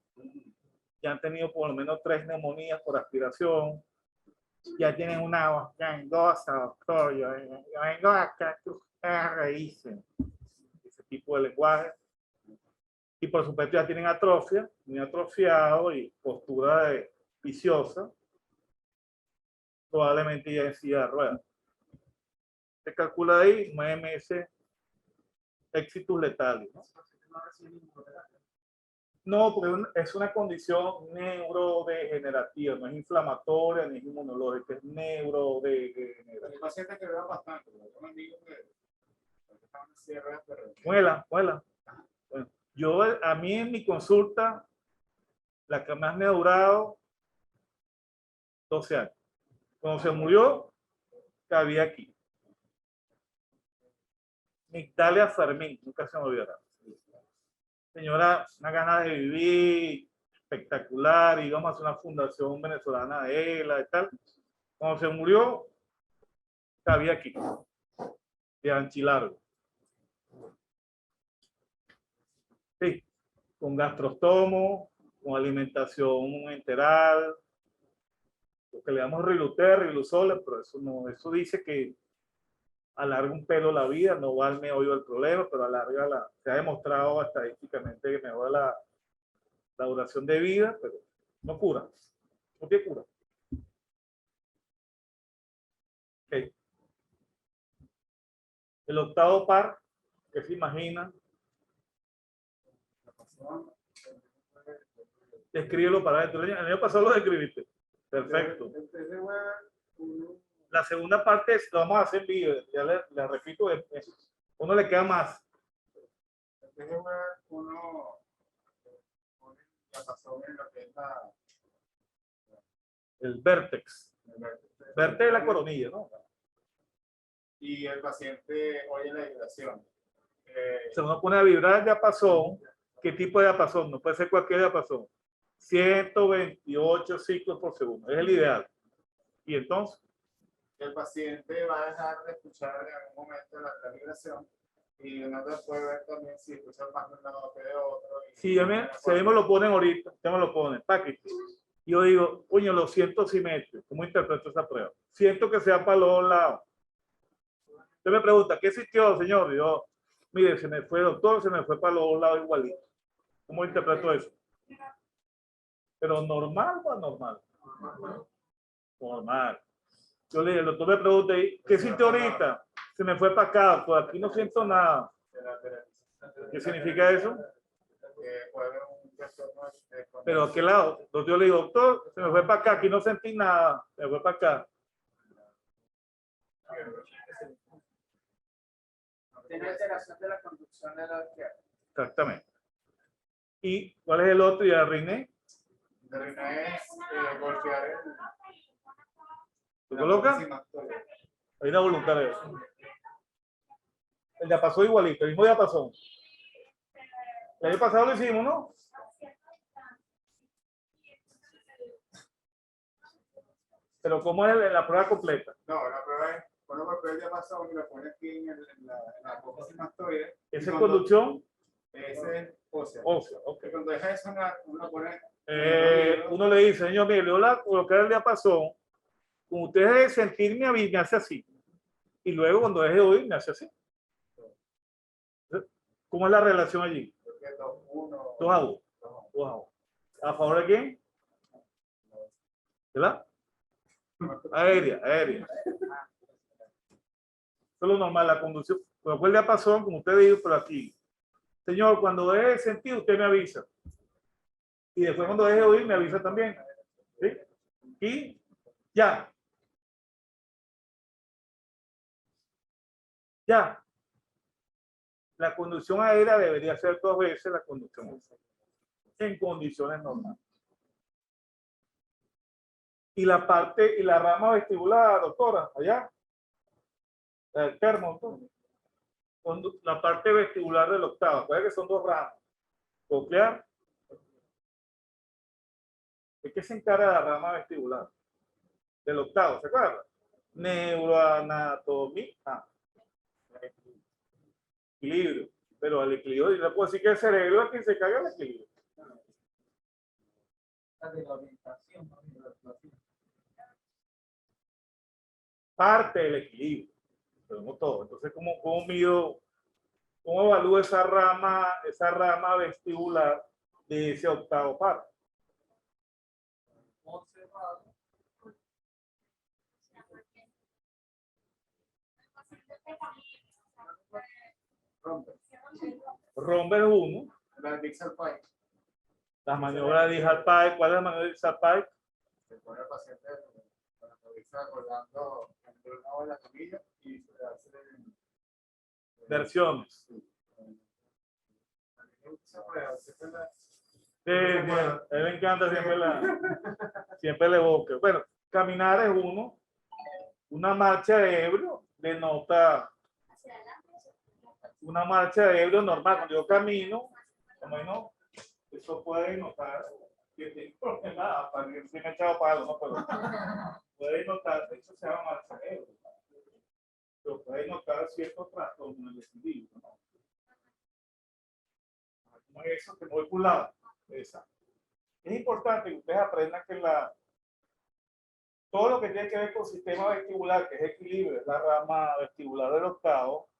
ya han tenido por lo menos 3 neumonías por aspiración, ya tienen una voz gangosa, doctor, yo vengo acá, tú reíste. Ese tipo de lenguaje. Y por supuesto ya tienen atrofia, muy atrofiado y postura viciosa, probablemente ya en silla de ruedas. Se calcula ahí 9 meses éxitos letales, ¿no? No, porque es una condición neurodegenerativa, no es inflamatoria ni es inmunológica, es neurodegenerativa. Hay pacientes que vean bastante, pero yo me digo que están en cierre, pero... Muela. Bueno, a mí en mi consulta, la que más me ha durado 12 años. Cuando se murió, cabía aquí. Migdalia Fermín, nunca se me olvidará. Señora, una gana de vivir espectacular, y íbamos a hacer una fundación venezolana de ELA y tal. Cuando se murió, cabía aquí, de anchilargo. Sí, con gastrostomo, con alimentación enteral, lo que le damos Riluter, Rilusol, pero eso no, eso dice que alarga un pelo la vida, no va al meollo del problema, pero se ha demostrado estadísticamente que mejora la duración de vida, pero no cura, no tiene cura. Okay. El octavo par, ¿qué se imagina? Escríbelo para esto. El año pasado lo escribiste. Perfecto. La segunda parte lo vamos a hacer en video. Ya le repito, uno le queda más. Uno ya pasó en lo que es El vértex. Vértex de la coronilla, ¿no? Y el paciente oye la vibración. Se uno pone a vibrar el diapasón. ¿Qué tipo de diapasón? No puede ser cualquier diapasón. 128 ciclos por segundo. Es el ideal. Y entonces, el paciente va a dejar de escuchar en algún momento la vibración, y uno puede ver también si escucha más de un lado que de otro. si a mí me lo ponen ahorita, usted me lo pone, paquete. Yo digo, coño, lo siento simétrico. ¿Cómo interpreto esa prueba? Siento que sea para los dos lados. Usted me pregunta, ¿qué sintió, señor? Y yo, mire, se me fue, doctor, se me fue para los dos lados igualito. ¿Cómo interpreto eso? ¿Pero normal o anormal? Normal. Yo le dije, el doctor me pregunta, ¿qué sintió ahorita? Se me fue para acá, pues aquí no siento nada. ¿Qué significa eso? Pero ¿a qué lado? Entonces yo le digo, doctor, se me fue para acá, aquí no sentí nada, se me fue para acá. Tiene alteración de la conducción de la izquierda. Exactamente. ¿Y cuál es el otro? ¿Y el riné? El riné es golpear el... ¿Lo coloca? Hay una voluntad de eso. El diapasón igualito, el mismo diapasón. El año pasado lo hicimos, ¿no? Pero ¿cómo es la prueba completa? No, la prueba es, uno golpea el diapasón y lo pone aquí en la apófisis mastoide. ¿Esa es conducción? Ese es ósea. Ósea, ok. Y cuando deja de sonar, uno pone... uno le dice, señor, mire, le voy a colocar el diapasón. Como usted deje de sentirme a mí, me hace así. Y luego cuando deje de oír, me hace así. ¿Cómo es la relación allí? 2 a 1. 2 a 1. ¿A favor de quién? ¿Verdad? Aérea. Eso es lo normal, la conducción. Pues el diapasón, como usted dijo, pero aquí Señor, cuando deje de sentir, usted me avisa. Y después cuando deje de oír, me avisa también. ¿Sí? Y ya. Ya. La conducción aérea debería ser 2 veces la conducción en condiciones normales. Y la parte y la rama vestibular, doctora, allá, el termo, la parte vestibular del octavo, puede que son 2 ramas, coclear. ¿De qué se encarga la rama vestibular? Del octavo, ¿se acuerda? Neuroanatomía. Equilibrio. Pero al equilibrio, yo no puedo decir que el cerebro es quien se carga el equilibrio. De la orientación, ¿no? De la actuación. Parte del equilibrio, pero no todo. Entonces, ¿cómo mido, cómo evalúo esa rama vestibular de ese octavo par? 11 grados. Romper 1, La Dixel Pike. las maniobras de Dijal Pike. ¿Cuál es la maniobra de Dijal Pike? Se pone el paciente con la cabeza colgando entre una de la camilla y se hace Versiones. Sí, a él le encanta siempre le evoca. Bueno, caminar es 1. Una marcha de ebrio denota una marcha de ebrio normal. Cuando yo camino, eso puede notar que tengo problemas, para que se me ha echado palo, ¿no? Pero puede notar, de hecho se llama marcha de ebrio, pero puede notar ciertos trastornos en el equilibrio, ¿no? Como eso, que me voy por un lado. Esa. Es importante que ustedes aprendan que todo lo que tiene que ver con el sistema vestibular, que es equilibrio, es la rama vestibular del octavo,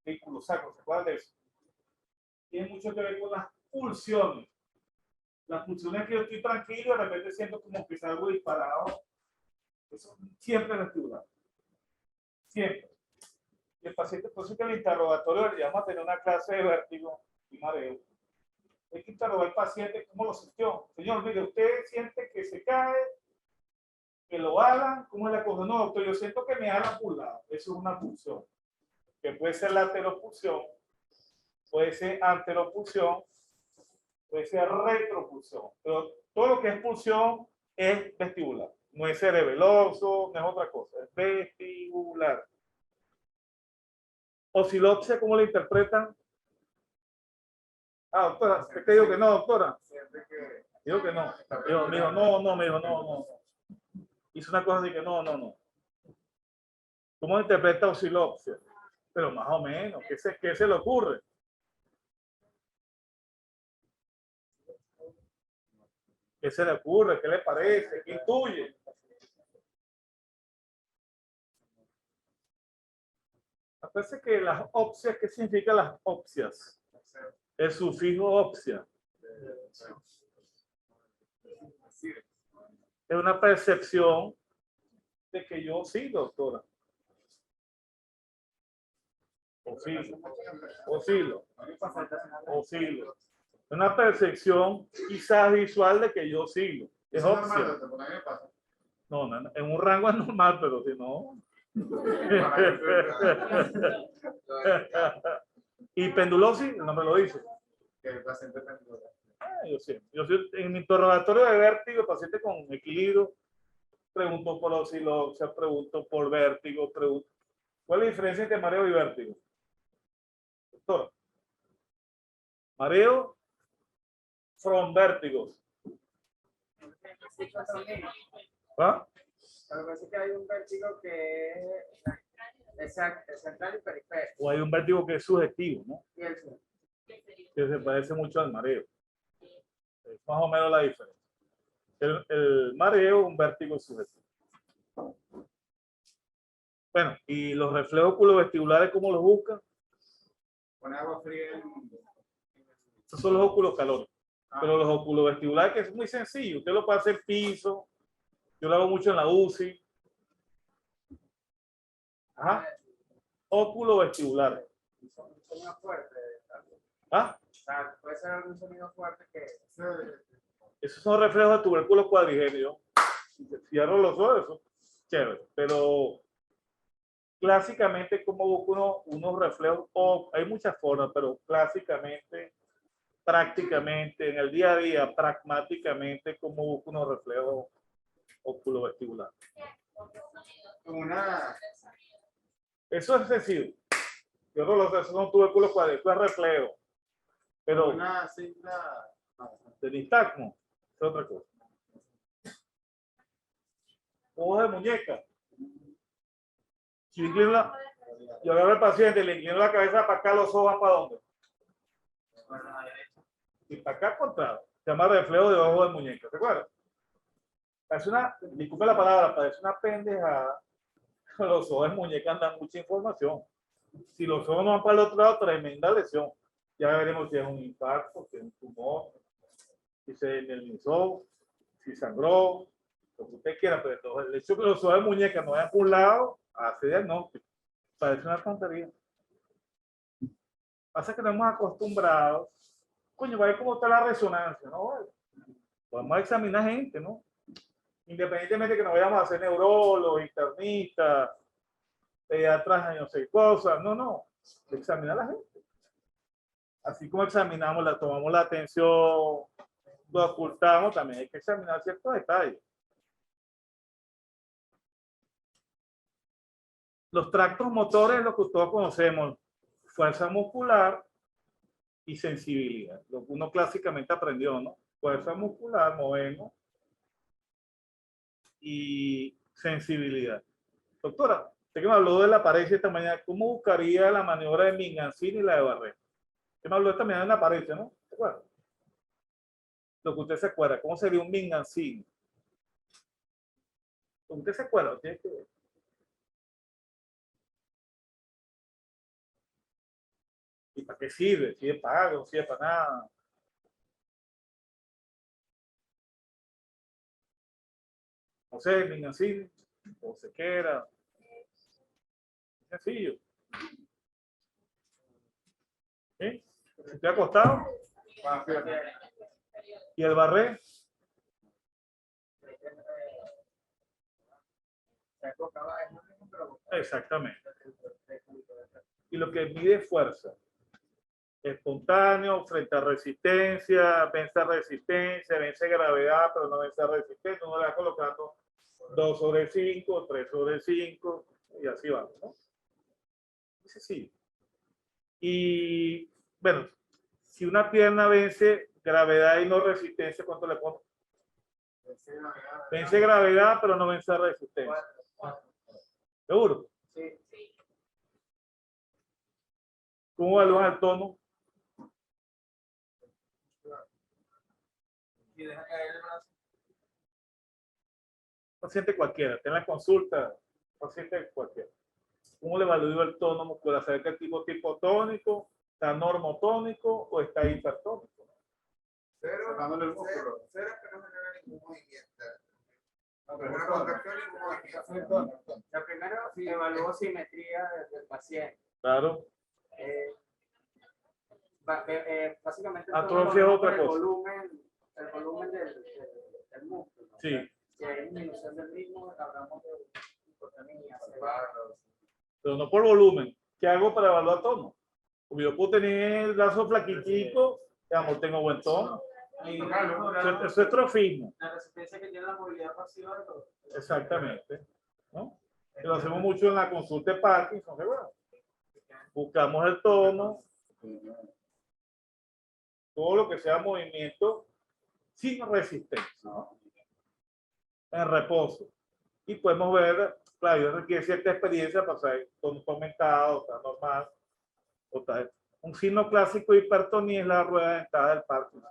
vehículo sacro, ¿se acuerdan de eso? Tiene mucho que ver con las pulsiones. Las pulsiones que yo estoy tranquilo, de repente siento como que salgo disparado. Eso siempre es vestibular. Siempre. Y el paciente, por eso que el interrogatorio le llama a tener una clase de vértigo y mareo. Hay que interrogar al paciente cómo lo sintió. Señor, mire, usted siente que se cae, que lo alan, ¿cómo es la cosa? No, doctor, yo siento que me alan por un lado. Eso es una pulsión. Que puede ser lateropulsión, puede ser anteropulsión, puede ser retropulsión. Pero todo lo que es pulsión es vestibular. No es cerebeloso, no es otra cosa. Es vestibular. Oscilopsia, ¿cómo la interpretan? Ah, doctora, es que digo que no, doctora. Digo que no. Me dijo, no. Hizo una cosa así que no. ¿Cómo interpreta oscilopsia? Pero más o menos, ¿qué se le ocurre? ¿Qué se le ocurre? ¿Qué le parece? ¿Qué intuye? Parece que las opsias, ¿qué significan las opsias? El sufijo opsia. Es una percepción de que yo sí, doctora. Oscilo. Una percepción quizás visual de que yo sigo. Es opción. No, en un rango anormal, pero si no. Y pendulosis, el nombre lo dice. Yo en mi interrogatorio de vértigo, el paciente con equilibrio, pregunto por oscilopsia, pregunto por vértigo, pregunto. ¿Cuál es la diferencia entre mareo y vértigo? Doctor. Mareo from vértigos. ¿Ah? Lo que pasa es que hay un vértigo que es central y periférico. O hay un vértigo que es subjetivo, ¿no? Y el sur. Que se parece mucho al mareo. Es más o menos la diferencia. El mareo es un vértigo subjetivo. Bueno, ¿y los reflejos oculovestibulares cómo los buscan? Con agua fría. Estos son los óculos calóricos. Pero los oculovestibulares, que es muy sencillo. Usted lo puede hacer piso. Yo lo hago mucho en la UCI. Ajá. Óculovestibulares. un sonido fuerte. ¿Ah? O sea, puede ser algún sonido fuerte que... Esos son reflejos de tubérculos cuadrigéneos. Si cierro los ojos, eso es chévere. Pero clásicamente, como busco unos reflejos, o hay muchas formas, pero clásicamente, prácticamente, en el día a día, pragmáticamente, como busco unos reflejos oculovestibulares. Eso es sencillo. Cierro los ojos, esos son tubérculos cuadrigéneos, es reflejo. Pero Una cinta. de nistagmo es otra cosa. Ojos de muñeca. Si yo agarro al paciente, le inclino la cabeza para acá, los ojos van para dónde. Y para acá al contrario. Se llama reflejo de ojo de muñeca. ¿Se acuerdan? Parece una, disculpe la palabra, parece una pendejada. Los ojos de muñeca dan mucha información. Si los ojos no van para el otro lado, tremenda lesión. Ya veremos si es un infarto, si es un tumor, si se desmielinizó, si sangró, lo que usted quiera, pero el hecho de que los ojos de muñeca no vayan por un lado, hace diagnóstico. Parece una tontería. Pasa que nos hemos acostumbrado. Coño, va a ver cómo está la resonancia, ¿no? Podemos examinar gente, ¿no? Independientemente de que nos vayamos a hacer neurólogos, internistas, pediatras, no sé cosas. No. Examinar a la gente. Así como examinamos, tomamos la atención, lo ocultamos, también hay que examinar ciertos detalles. Los tractos motores, lo que todos conocemos, fuerza muscular y sensibilidad. Lo que uno clásicamente aprendió, ¿no? Fuerza muscular, movemos, y sensibilidad. Doctora, usted que me habló de la apariencia esta mañana, ¿cómo buscaría la maniobra de Mingancini y la de Barré? Usted me habló esta mañana de la apariencia, ¿no? ¿Se acuerda? Lo que usted se acuerda, ¿cómo sería un Mingancini? ¿Usted se acuerda? ¿Tiene que ver? ¿Y para qué sirve? ¿Sirve para algo? ¿Sirve para nada? No sé, Mingancini, o se queda. Sencillo. ¿Sí? ¿Estoy acostado? ¿Y el Barré? Exactamente. Y lo que mide fuerza. Espontáneo, frente a resistencia, vence gravedad, pero no vence resistencia. Uno le va colocando 2 sobre 5, 3 sobre 5, y así va, ¿no? Sí. Y bueno, si una pierna vence gravedad y no resistencia, ¿cuánto le pongo? Vence gravedad, pero no vence resistencia. ¿Seguro? Sí. ¿Cómo evalúan el tono? Y deja caer el brazo. Paciente cualquiera, ten la consulta, paciente cualquiera. ¿Cómo le evalúo el tono muscular? ¿Saber qué tipo tónico? ¿Está normotónico o está hipertónico? Cero que no genera ningún movimiento. Una contracción y ningún movimiento. Lo primero, evalúo simetría del paciente. Claro. Básicamente, Atrofia es otra el cosa. volumen del músculo. Sí. Si hay disminución del mismo, hablamos de hipotonía. Pero no por volumen. ¿Qué hago para evaluar tono? Porque yo puedo tener el brazo flaquitico, digamos, tengo buen tono. Eso es trofismo. La resistencia que tiene la movilidad pasiva de todo. Exactamente. ¿No? Lo hacemos mucho en la consulta de Parkinson, ¿verdad? Buscamos el tono, todo lo que sea movimiento sin resistencia, ¿no? En reposo. Y podemos ver, claro, requiere cierta experiencia para saber tono aumentado, está normal. O está. Un signo clásico de hipertonía es la rueda dentada del Parkinson.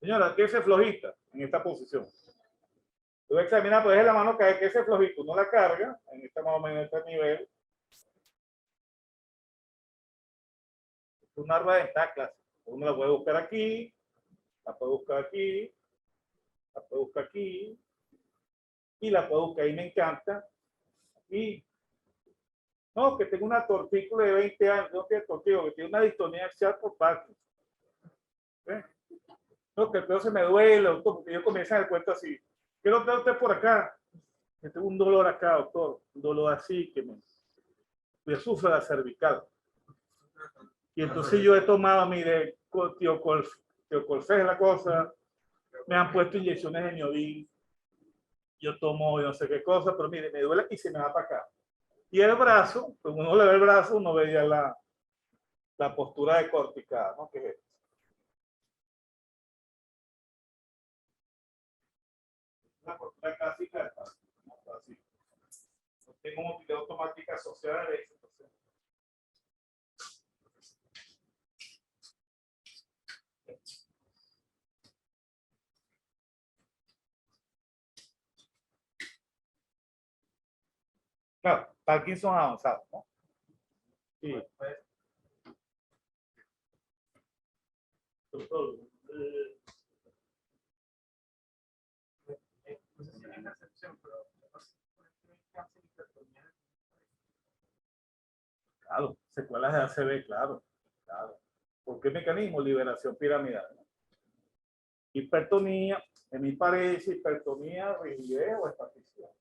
Señora, ¿qué es flojita en esta posición? Voy a examinar, pues es la mano que es flojito, uno la carga, en este más o menos este nivel. Es una rueda dentada clásica. Uno la puede buscar aquí, la puede buscar aquí, la puede buscar aquí, y la puede buscar, y me encanta, y No, que tengo una tortícula de 20 años, no que tortícula, que tiene una distonía axial por Parkinson. ¿Eh? No, que el pedo se me duele, doctor, porque yo comienzo el cuento así. ¿Qué lo trae usted por acá? Que tengo un dolor acá, doctor, un dolor así, que yo sufro de la cervical. Y entonces yo he tomado, mire, tiocolfés es la cosa, me han puesto inyecciones de Neodil, yo tomo no sé qué cosa, pero mire, me duele y se me va para acá. Y el brazo, pues uno le ve el brazo, uno ve ya la postura de corticada, ¿no? Que es esto. La postura clásica de Parkinson, ¿no? Así. Tengo motilidad automática asociada a eso. Claro, Parkinson avanzado, ¿no? Sí. Doctor, no sé si hay una excepción, pero cáncer hipertonía. claro, secuelas de ACV, claro, claro. ¿Por qué mecanismo? Liberación piramidal, ¿no? Hipertonía, en mi parece hipertonía, rigidez o espasticidad.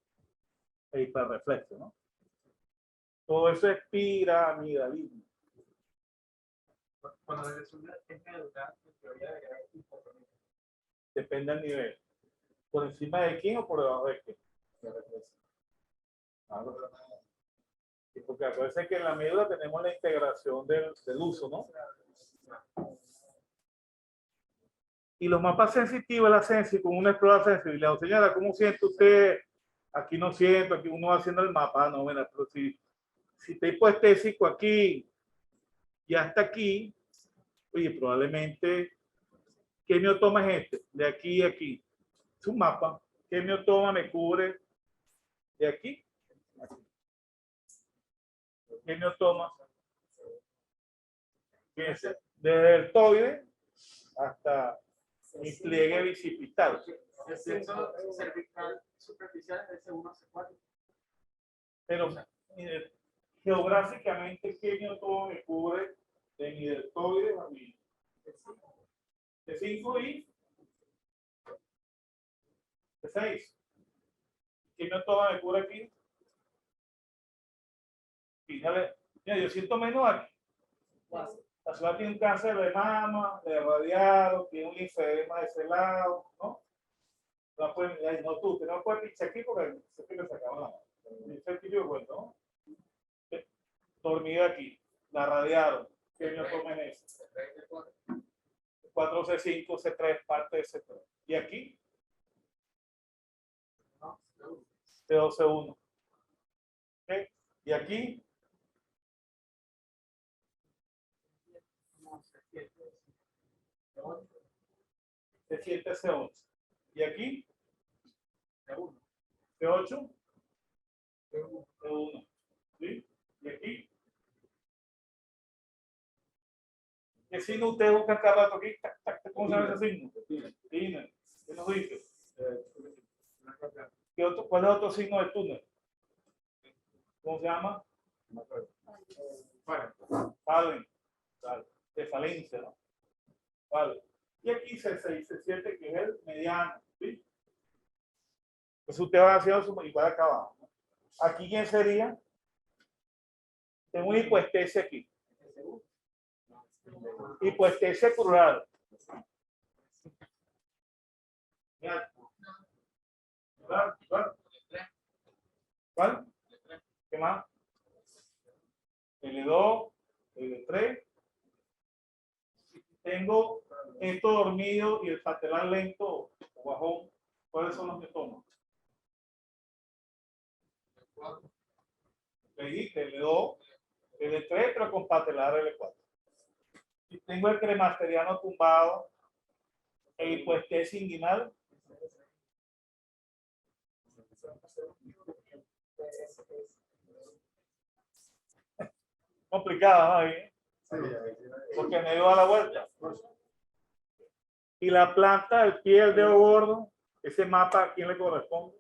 E hiperreflexo, ¿no? Todo eso es piramidalismo. Cuando resulta es educar, en teoría debería haber hipotonía. Depende del nivel. ¿Por encima de quién o por debajo de quién? Claro. Y porque acuérdense que en la médula tenemos la integración del uso, ¿no? Y los mapas sensitivos, la sensi, con una prueba de sensibilidad. Señora, ¿cómo siente usted? Aquí no siento, aquí uno va haciendo el mapa. No, mira, pero si te hipoestésico aquí y hasta aquí, oye, probablemente, ¿qué miotoma es este? De aquí a aquí. Es un mapa. ¿Qué miotoma me cubre de aquí? ¿Qué miotoma? Fíjense, desde el deltoide hasta mi pliegue bicipital. El sexo cervical superficial es de 1 a 4. Pero mire, geográficamente, ¿qué miotoma me cubre de mi deltoide a mi de 5 y de 6? ¿Qué miotoma me cubre aquí? Fíjale, mira, yo siento menos aquí. La ciudad tiene un cáncer de mama, de radiado, tiene un linfedema de ese lado, ¿no? No pueden, no tú, que no puedes pinchar aquí porque se te sacaba la mano. Dice el tío, bueno, ¿no? Dormida aquí, la radiaron. ¿Qué miotoma es ese? 4C5, C3, parte de C3. ¿Y aquí? C2C1. ¿Okay? ¿Y aquí? C7, C11. ¿Y aquí? C8, C1. ¿Sí? ¿Y aquí? ¿Qué signo ustedes buscan cada rato aquí? ¿Cómo se llama ese signo? Túnel. ¿Qué nos dice? ¿Cuál es otro signo del túnel? ¿Cómo se llama? Fallen. De falencia, ¿no? Vale. Y aquí C6, C7, que es el mediano. ¿Sí? Entonces usted va haciendo su igual acá abajo, ¿no? Aquí, ¿quién sería? Tengo una hipoestesia aquí. Hipoestesia crural. ¿Cuál? ¿Qué más? L2, L3. Tengo esto dormido y el patelar lento o bajón. ¿Cuáles son los que tomo? Le dije L2, L3, pero con patelar L4. Y tengo el cremasteriano tumbado e hipoestesia inguinal. Complicado, ¿no? Ahí, porque me dio a la vuelta. Y la planta del pie del dedo gordo, ese mapa, ¿a quién le corresponde?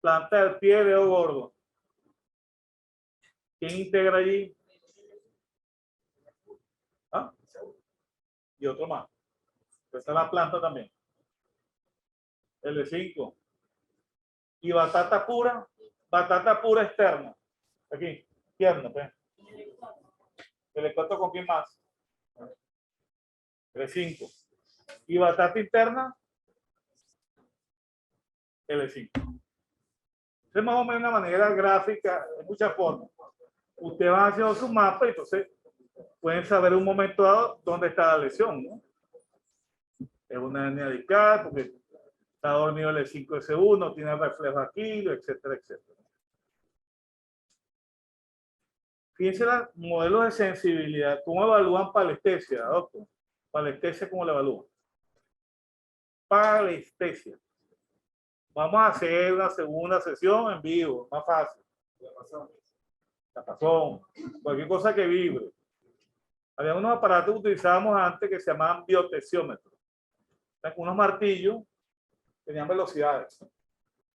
Planta del pie, dedo gordo. ¿Quién integra allí? ¿Ah? Y otro más. Esta es la planta también. L5. Y batata pura externa. Aquí, izquierda, pues. L4 con quién más. L5. Y batata interna, L5. Es más o menos una manera gráfica, de muchas formas. Ustedes van haciendo su mapa y entonces pueden saber en un momento dado dónde está la lesión, ¿no? Es una hernia discal porque está dormido el L5S1, tiene reflejo aquí, etcétera, etcétera. Fíjense los modelos de sensibilidad. ¿Cómo evalúan palestesia, doctor? Palestesia, ¿cómo la evalúan? Palestesia. Vamos a hacer una segunda sesión en vivo, más fácil. Tapazón, cualquier cosa que vibre. Había unos aparatos que utilizábamos antes que se llamaban biotesiómetros. Unos martillos tenían velocidades.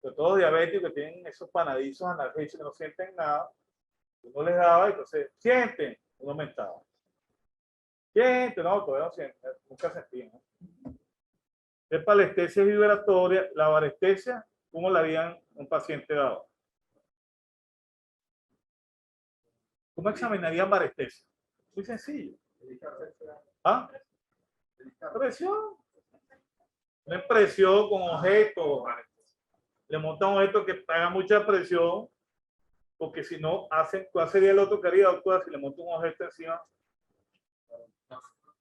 Sobre todo diabéticos que tienen esos panadizos analgésicos que no sienten nada. Uno les daba y entonces, sienten, uno aumentaba. Sienten, no, todavía no sienten, nunca sentían. ¿No? Es palestesia vibratoria, la varestesia, ¿cómo la harían un paciente dado? ¿Cómo examinarían varestesia? Muy sencillo. ¿Ah? Presión. Una presión con objetos. Le montan un objeto que haga mucha presión, porque si no, ¿cuál sería el otro que haría, doctora, si le monta un objeto encima?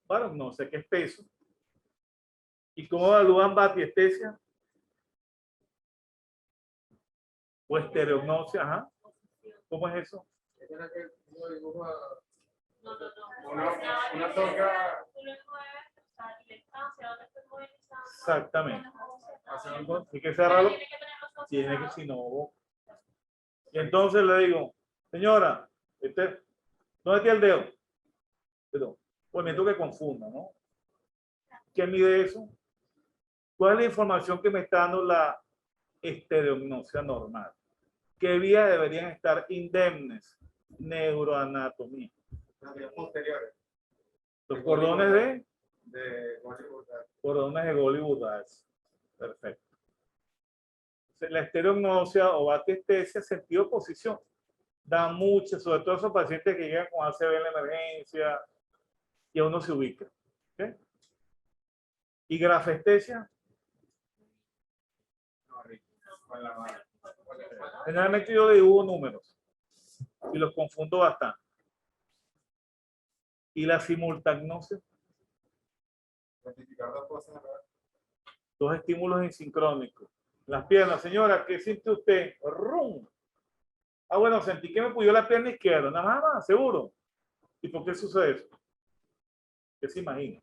Bueno, no sé qué es peso. ¿Y cómo evalúan batiestesia? O estereognosia, ajá. ¿Cómo es eso? Una toca. Exactamente. Hay que cerrarlo. Tiene que, si no. Y entonces le digo, señora, ¿dónde está el dedo? Pero, movimiento que confunda, ¿no? ¿Qué mide eso? ¿Cuál es la información que me está dando la estereognosia normal? ¿Qué vías deberían estar indemnes? Neuroanatomía. Las vías posteriores. Los cordones de Hollywood. cordones de Golgi-Burdach. Perfecto. La estereognosia o batiestesia, sentido de posición, da mucho, sobre todo esos pacientes que llegan con ACV en la emergencia y a uno se ubica. ¿Okay? Y grafestesia. Generalmente yo dibujo números y los confundo bastante. Y la simultagnosia. Identificar dos cosas. Dos estímulos insincrónicos. Las piernas, señora, ¿qué siente usted? ¡Rum! Ah, bueno, sentí que me puyó la pierna izquierda, nada más, seguro. ¿Y por qué sucede eso? ¿Qué se imagina?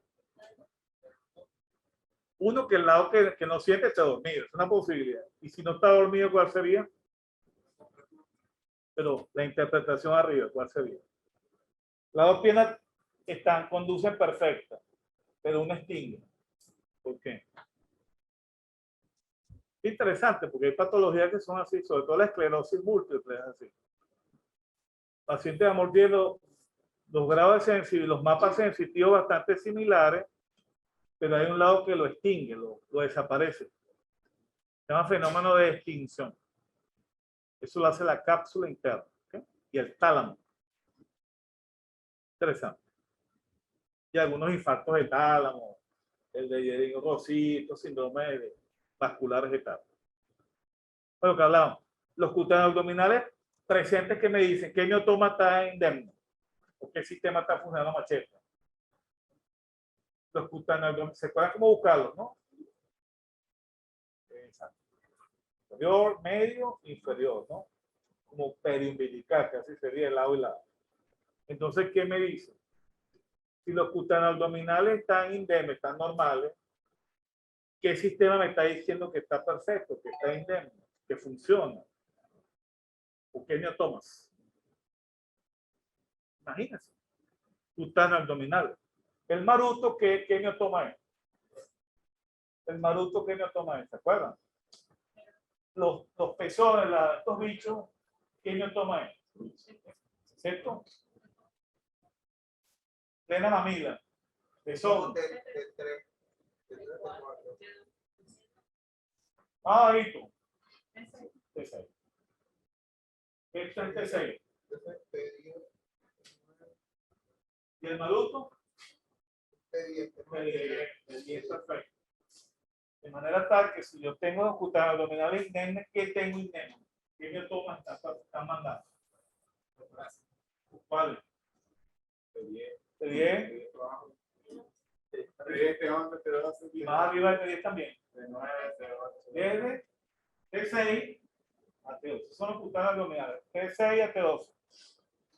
Uno, que el lado que no siente está dormido, es una posibilidad. Y si no está dormido, ¿cuál sería? Pero la interpretación arriba, ¿cuál sería? Las dos piernas conducen perfectas, pero una extingue. ¿Por qué? Es interesante porque hay patologías que son así, sobre todo la esclerosis múltiple es así. Pacientes de amor tienen los grados de sensibilidad, los mapas sensitivos bastante similares, pero hay un lado que lo extingue, lo desaparece. Se llama fenómeno de extinción. Eso lo hace la cápsula interna, ¿okay? Y el tálamo. Interesante. Y algunos infartos de tálamo, el de Yerino-Rosito, síndrome vascular vegetal. Bueno, que hablamos. Los cutáneos abdominales presentes que me dicen qué miotoma está indemne o qué sistema está funcionando machete. Los cutáneos abdominales, ¿se acuerdan cómo buscarlos, no? Exacto. Superior, medio, inferior, ¿no? Como periumbilical, que así sería el lado y lado. Entonces, ¿qué me dice? Si los cutáneos abdominales están indemnes, están normales, ¿qué sistema me está diciendo que está perfecto, que está indemne, que funciona? ¿O qué miotomas? Imagínense. Cutáneo abdominal. El maruto, ¿qué miotoma es? El maruto, ¿qué miotoma es? ¿Se acuerdan? Los pezones, estos bichos, ¿qué miotoma es? ¿cierto? Plena mamila. De son. Ah, ahí tú. T6. Esto es T6. ¿Y el maluco? T10, perfecto. De manera tal que si yo tengo ejecutado abdominales indemnes, ¿qué tengo indemne? ¿Qué me toma están mandando? ¿Cuál? T10. Y más arriba de T10 también. Desde T6 a T12. Esos son los cutanos abdominales. T6 a T12.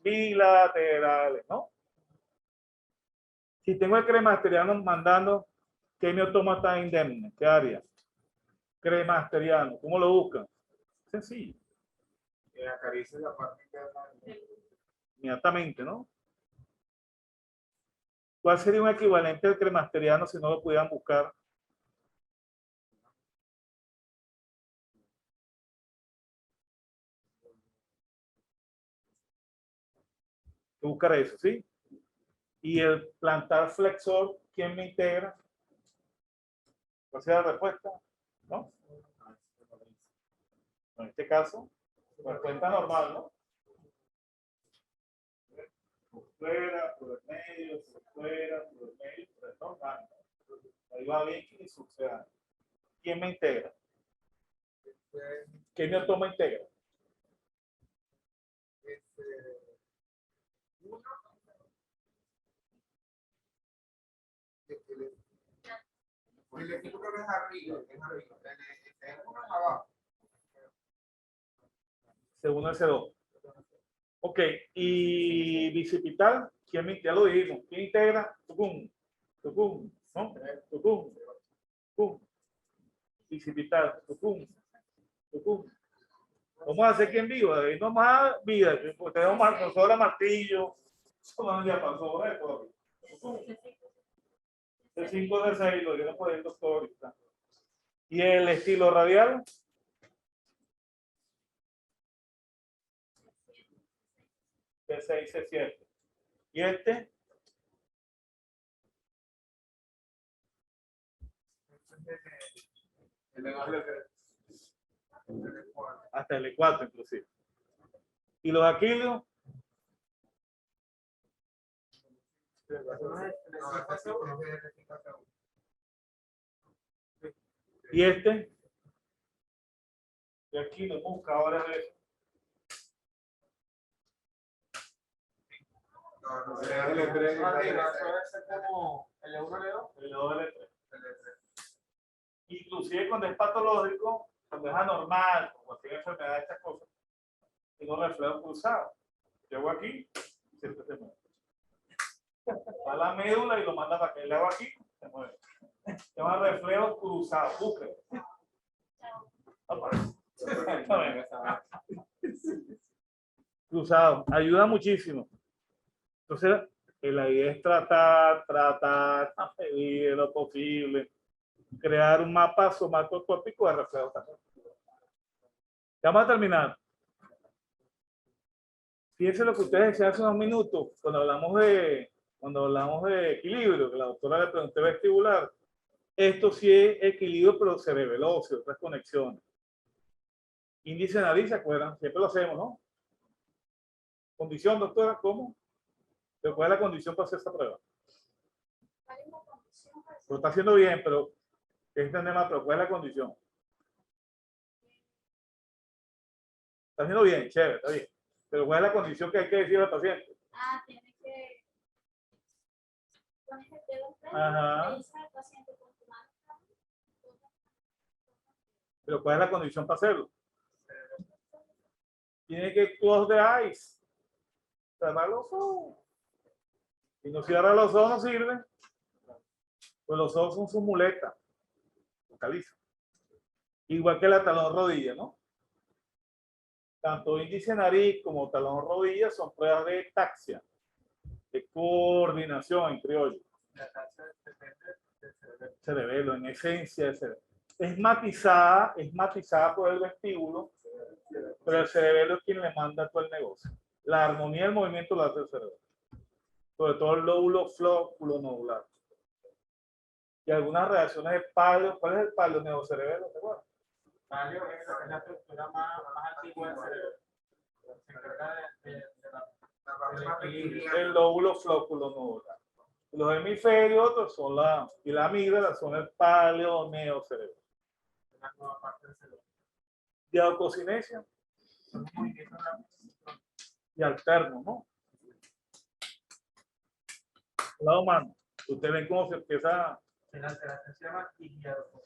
Bilaterales, ¿no? Si tengo el cremasteriano mandando, ¿qué miotoma está indemne? ¿Qué área? Cremasteriano. ¿Cómo lo buscan? Sencillo. Que acaricia la parte interna. Inmediatamente, ¿no? ¿Cuál sería un equivalente al cremasteriano si no lo pudieran buscar? Buscar eso, ¿sí? Y el plantar flexor, ¿quién me integra? ¿Cuál sería la respuesta? ¿No? En este caso, respuesta normal, ¿no? Por fuera, por el medio, por fuera, por el medio, por el normal. Ahí va bien y suceda. ¿Quién me integra? ¿Quién me toma integra? El equipo que es arriba, el uno es abajo. Según el C2. Ok, y bicipital, ¿quién ya lo dijimos? ¿Quién integra? Tucum, tucum, ¿no? Tucum, tucum. Bicipital, tucum, tucum. Vamos a hacer que en vivo, ahí nomás vida, porque tenemos profesora Martillo, son ya pasó, el 5 de 6, lo que no puede el doctor ahorita. ¿Y el estilo radial? C6, C7. ¿Y este? Hasta el E4 inclusive. ¿Y los aquilios? ¿Y este? Y aquí lo busca ahora de como el euro el L3. Inclusive cuando es patológico, cuando es anormal, como tiene enfermedad de estas cosas, tengo reflejo cruzado. Llego aquí, siempre se mueve. Va a la médula y lo manda para que le hago aquí, se mueve. Se llama reflejo cruzado. Busque. Cruzado. Ayuda muchísimo. Entonces, la idea es tratar a medir lo posible, crear un mapa somatoscópico de reflejo también. Ya vamos a terminar. Fíjense lo que ustedes decían hace unos minutos, cuando hablamos de equilibrio, que la doctora le pregunté vestibular. Esto sí es equilibrio, pero cerebelóseo, otras conexiones. Índice de nariz, ¿se acuerdan? Siempre lo hacemos, ¿no? Condición, doctora, ¿cómo? ¿Cuál es la condición para hacer esta prueba? Lo está haciendo bien, pero entendemos, pero ¿cuál es la condición? Está haciendo bien, chévere, está bien. Pero ¿cuál es la condición que hay que decir al paciente? Ah, tiene que poner el dedo frente Ajá. y dice al paciente con tu mano. Pero ¿cuál es la condición para hacerlo? Tiene que close the eyes. Cerrar los ojos. Si no cierra los ojos, no sirve. Pues los ojos son su muleta. Localiza. Igual que la talón rodilla, ¿no? Tanto índice nariz como talón rodilla son pruebas de taxia, de coordinación en criollo. Cerebelo, en esencia de cerebelo. Es matizada por el vestíbulo, pero el cerebelo es quien le manda todo el negocio. La armonía del movimiento lo hace el cerebro. Sobre todo el lóbulo flóculo-nodular. Y algunas reacciones de paleo. ¿Cuál es el paleo neocerebelo? ¿Te acuerdas? Paleo es la estructura más antigua del cerebro. Se encarga de la parte más pequeña. El lóbulo flóculo-nodular. Los hemisferios otros son y la amígdala son el paleo neocerebelo. La nueva parte del cerebro. Diadococinesia Son movimientos rápidos. y alterno, ¿no? El lado humano. Ustedes ven cómo se empieza La alteración se llama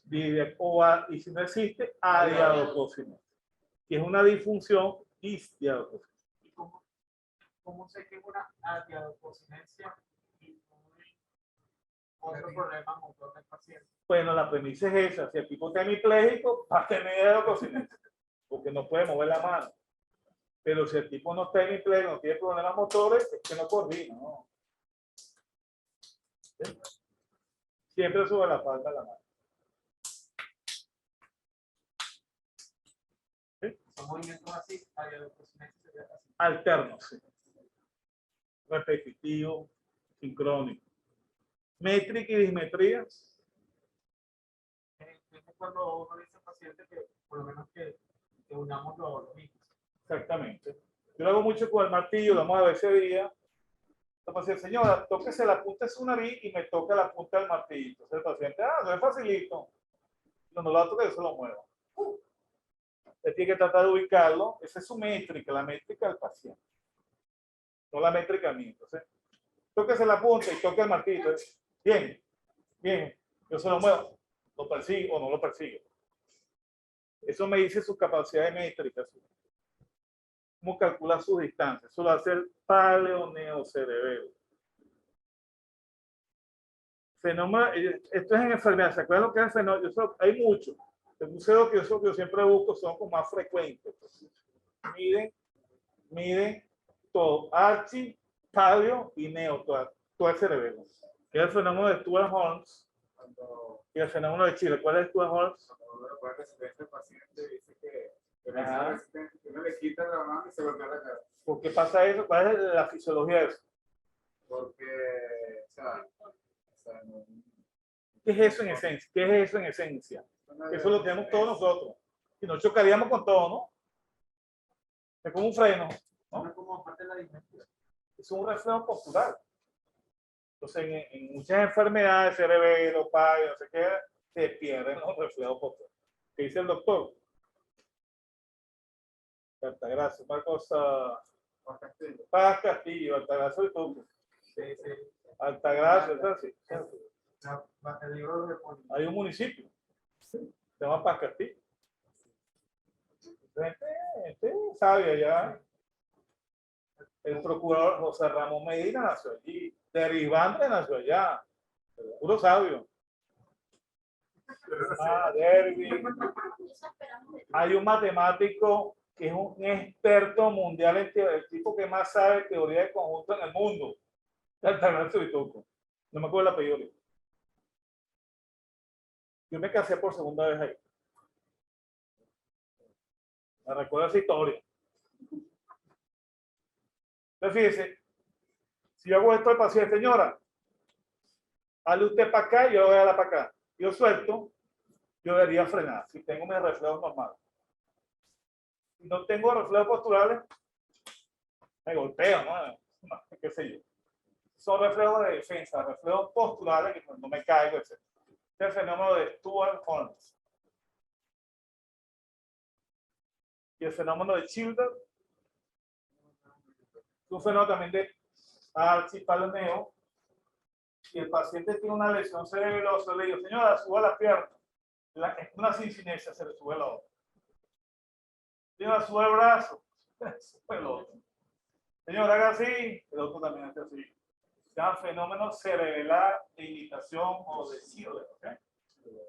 diadiadocosis. y si no existe, adiadococinesia. Que es una disfunción disdiadococinesia. ¿Y cómo sé que es una adiadococinesia y no es otro problema motor del paciente? Bueno, la premisa es esa. Si el tipo está hemipléjico, va a tener adiadococinesia, porque no puede mover la mano. Pero si el tipo no está hemipléjico, no tiene problemas motores, es que no coordina, ¿no? ¿Sí? Siempre sobre la palma de la mano. Son movimientos así, adiadococinesia sería así. Alternos, sí. Repetitivo, sincrónico. Métrica y dismetría. Es cuando uno dice al paciente que por lo menos que unamos los mismos. Exactamente. Yo lo hago mucho con el martillo, lo vamos a ver ese día. Entonces, señora, tóquese la punta de su nariz y me toca la punta del martillo. Entonces el paciente, no es facilito. Cuando lo toque, yo se lo muevo. Usted tiene que tratar de ubicarlo. Esa es su métrica, la métrica del paciente. No la métrica mía. Entonces, tóquese la punta y toque el martillo. Entonces, bien, bien, yo se lo muevo. Lo persigue o no lo persigue. Eso me dice su capacidad de métrica. Cómo calcula sus distancias. Eso lo hace el paleoneocerebelo. Fenómeno, esto es en enfermedad. ¿Se acuerdan lo que es el fenómeno? Hay muchos. El museo que yo siempre busco son como más frecuentes. Miden todo. Archi, paleo y neo, todo el cerebelo. Que es el fenómeno de Stuart Holmes y el fenómeno de Chile. ¿Cuál es Stuart Holmes? Cuando lo puede recibir el paciente dice que uno le quita la mano y se golpea la cara. ¿Por qué pasa eso? ¿Cuál es la fisiología de eso? Porque, o sea, no, ¿Qué es eso en esencia? ¿Qué es eso en esencia? Eso lo tenemos todos nosotros. Si no chocaríamos con todo, ¿no? Es como un freno, ¿no? No es como parte de la dimensión. Es un reflejo postural. Entonces, en muchas enfermedades, cerebelo, palio, no sé qué, se pierden los reflejos posturales. ¿Qué dice el doctor? Altagracia, una cosa. Paz Castillo, Altagracia y todo. Altagracia, es así. El libro de Poli. Hay un municipio. Se llama Paz Castillo. Este sabe allá. El procurador José Ramón Medina nació allí. Derivante nació allá. Puro sabio. Derby. Eso esperamos de ti. Hay un matemático que es un experto mundial en teoría, el tipo que más sabe teoría de conjunto en el mundo. Altagracia y Toco. No me acuerdo el apellido. Yo me casé por segunda vez ahí. Me recuerda esa historia. Entonces, fíjese, si yo hago esto al paciente, señora, hazle usted para acá y yo voy a dar para acá. Yo suelto, yo debería frenar si tengo mis reflejos normales. Si no tengo reflejos posturales, me golpeo, ¿no? ¿Qué sé yo? Son reflejos de defensa, reflejos posturales que no me caigo, etc. Este es el fenómeno de Stuart Holmes. Y el fenómeno de Childer es un fenómeno también de archipaloneo. Si el paciente tiene una lesión cerebelosa, le digo, señora, suba la pierna. Es una sincinesia, se le sube la otra. Señora, sube el brazo, sube el otro. Señora, haga así, el otro también hace así. Se llama fenómeno cerebelar de imitación o de Childer. ¿Okay?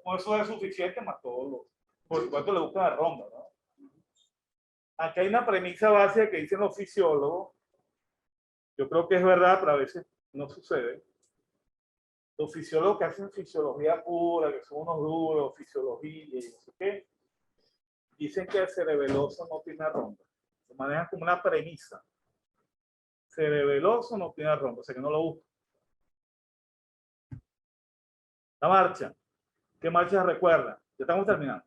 Con eso es suficiente, más todos los. Por supuesto, le buscan la ronda, ¿no? Aquí hay una premisa básica que dicen los fisiólogos. Yo creo que es verdad, pero a veces no sucede. Los fisiólogos que hacen fisiología pura, que son unos duros, fisiología y no sé qué, dicen que el cerebeloso no tiene ronda. Se maneja como una premisa. cerebeloso, no tiene rombo, o sea que no lo busco. La marcha. ¿Qué marcha recuerda? Ya estamos terminando.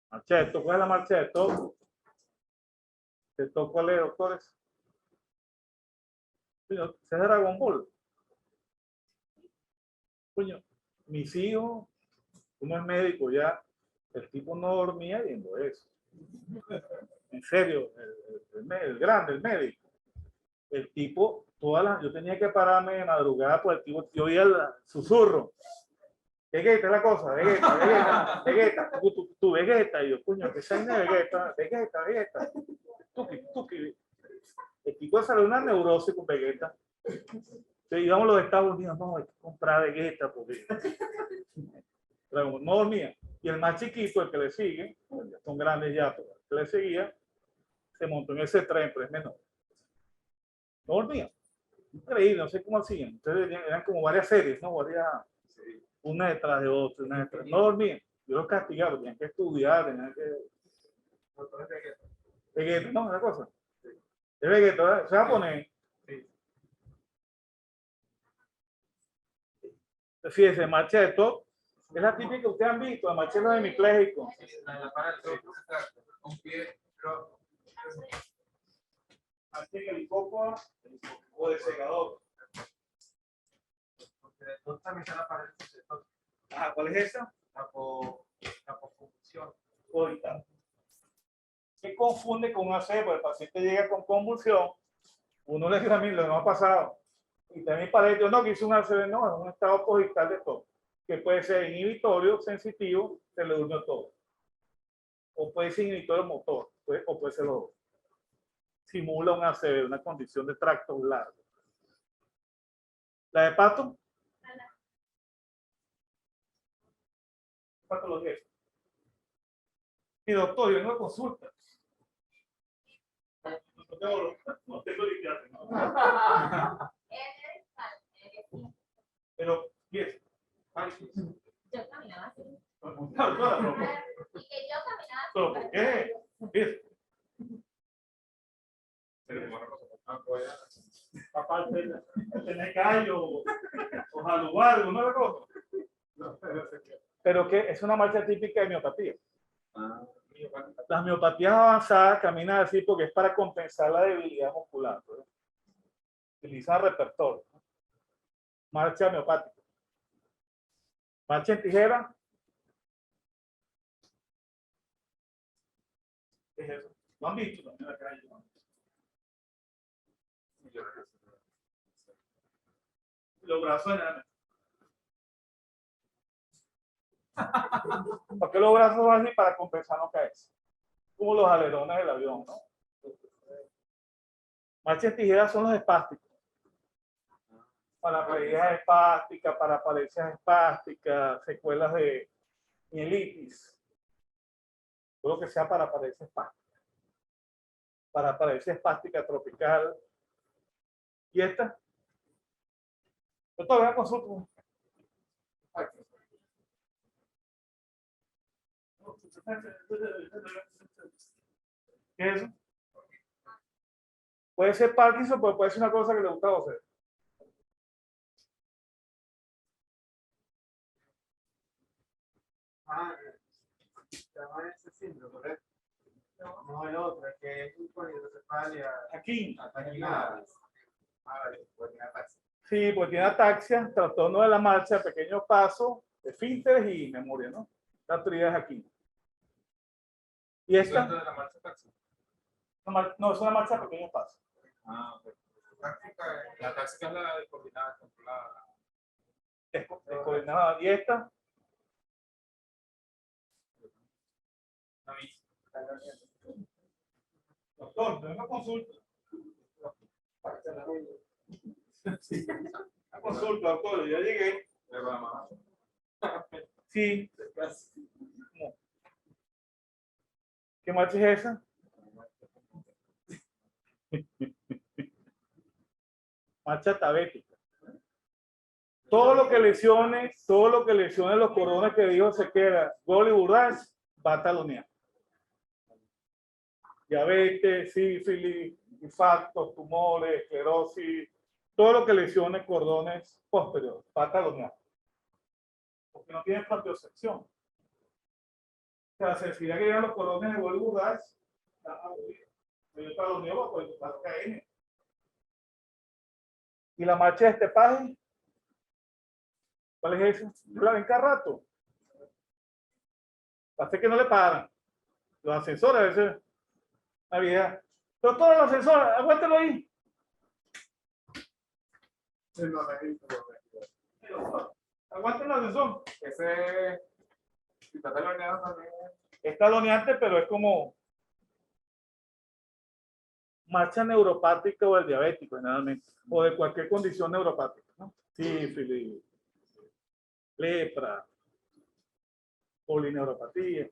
Marcha de top. ¿Cuál es la marcha de top? ¿De top cuál es, doctores? Coño, ¿ese es Dragon Ball? Coño, mis hijos, uno es médico ya, el tipo no dormía viendo eso. En serio, el grande, el médico. El tipo, yo tenía que pararme de madrugada por el tipo, yo oía el susurro. Vegeta es la cosa, Vegeta, tú Vegeta, y yo, coño, ¿qué es Vegeta? Vegeta. Tuki. El tipo salió una neurosis con Vegeta. Entonces íbamos a los Estados Unidos, no, hay que comprar Vegeta, porque no dormía. Y el más chiquito, el que le sigue, son grandes ya, pero el que le seguía, se montó en ese tren, pero es menor. No dormía. Increíble, no sé cómo hacían. Entonces eran como varias series, ¿no? Una detrás de otra, una detrás. No dormían. Yo los castigaba, tenían que estudiar, tenían que. Vegeta, no, una cosa. Es Vegeta, ¿verdad? Se va a poner. Fíjense, marcha de top. Es la típica que ustedes han visto, la marcha de los hemipléjicos. Un pie, pero Marcha en helicóptero o de segador. Porque de todo también se la pared de sector. Ajá, ¿cuál es esa? La confusión. Ahorita. ¿Qué confunde con AC? Pues el paciente llega con convulsión, uno le examina, lo hemos pasado. Y también para ello, no, que hizo un ACV, no, es un estado cogital de todo, que puede ser inhibitorio, sensitivo, se le durmió todo. O puede ser inhibitorio motor, o puede ser los dos. Simula un ACV, una condición de tracto largo. ¿La de pato? Patología. Y doctor, yo vengo a consulta. No tengo ni clase, ¿no? Pero, ¿qué Yo caminaba así. es? Y que yo caminaba así. ¿Pero por qué? ¿Qué? Aparte de tener callo o jalubar, ¿no es cosa? Pero que es una marcha típica de miopatía. Las miopatías avanzadas caminan así porque es para compensar la debilidad muscular. ¿no? Utilizan repertorio. ¿no? Marcha miopática. Marcha en tijera. ¿Qué es eso? ¿Lo han visto también en la calle? ¿no? Los brazos en la... ¿Por qué los brazos van así? Para compensar no caerse? Como los alerones del avión, ¿no? Marcha en tijera son los espásticos. Para parejas espásticas, para paralisias espásticas, secuelas de mielitis. Todo lo que sea para parecer espástica. Para parecer espástica tropical. ¿Y esta? Yo todavía consulto. ¿Qué es eso? Puede ser Parkinson, pero puede ser una cosa que le gusta a usted. Se llama ese síndrome, ¿correcto? No el otro, es que es un polidrocefalia. Aquí. Ataquinada. Sí, pues tiene ataxia, trastorno de la marcha, pequeños pasos, esfínteres y memoria, ¿no? La autoridad es aquí. ¿Y esta? de la marcha taxi. No, es una marcha de pequeños pasos. Ah, ok. La táctica es la de coordinada, controlada. Es coordinada. ¿Y esta? Doctor, tengo una consulta. Sí. Una consulta, doctor, ya llegué. Sí. ¿Cómo? ¿Qué marcha es esa? Marcha tabética. Todo lo que lesione los coronas que dijo se queda. Gol y Burrás va a talonear. Diabetes, sífilis, infartos, tumores, esclerosis, todo lo que lesione cordones posteriores, va a talonear. Porque no tiene propiocepción. O sea, la sensibilidad que llevan los cordones de Golgi yo taloneo por el KN. Y la marcha de este paje, ¿cuál es esa? Yo la ven cada rato. Hace que no le paran. Los ascensores a veces, la vieja. Pero todos los ascensores, aguántelo ahí. Sí, no, necesito. Aguanten el ascensor. Ese, si está taloneado también. Es taloneante, pero es como marcha neuropática o del diabético, generalmente, o de cualquier condición neuropática, ¿no? Sífilis, lepra, polineuropatía.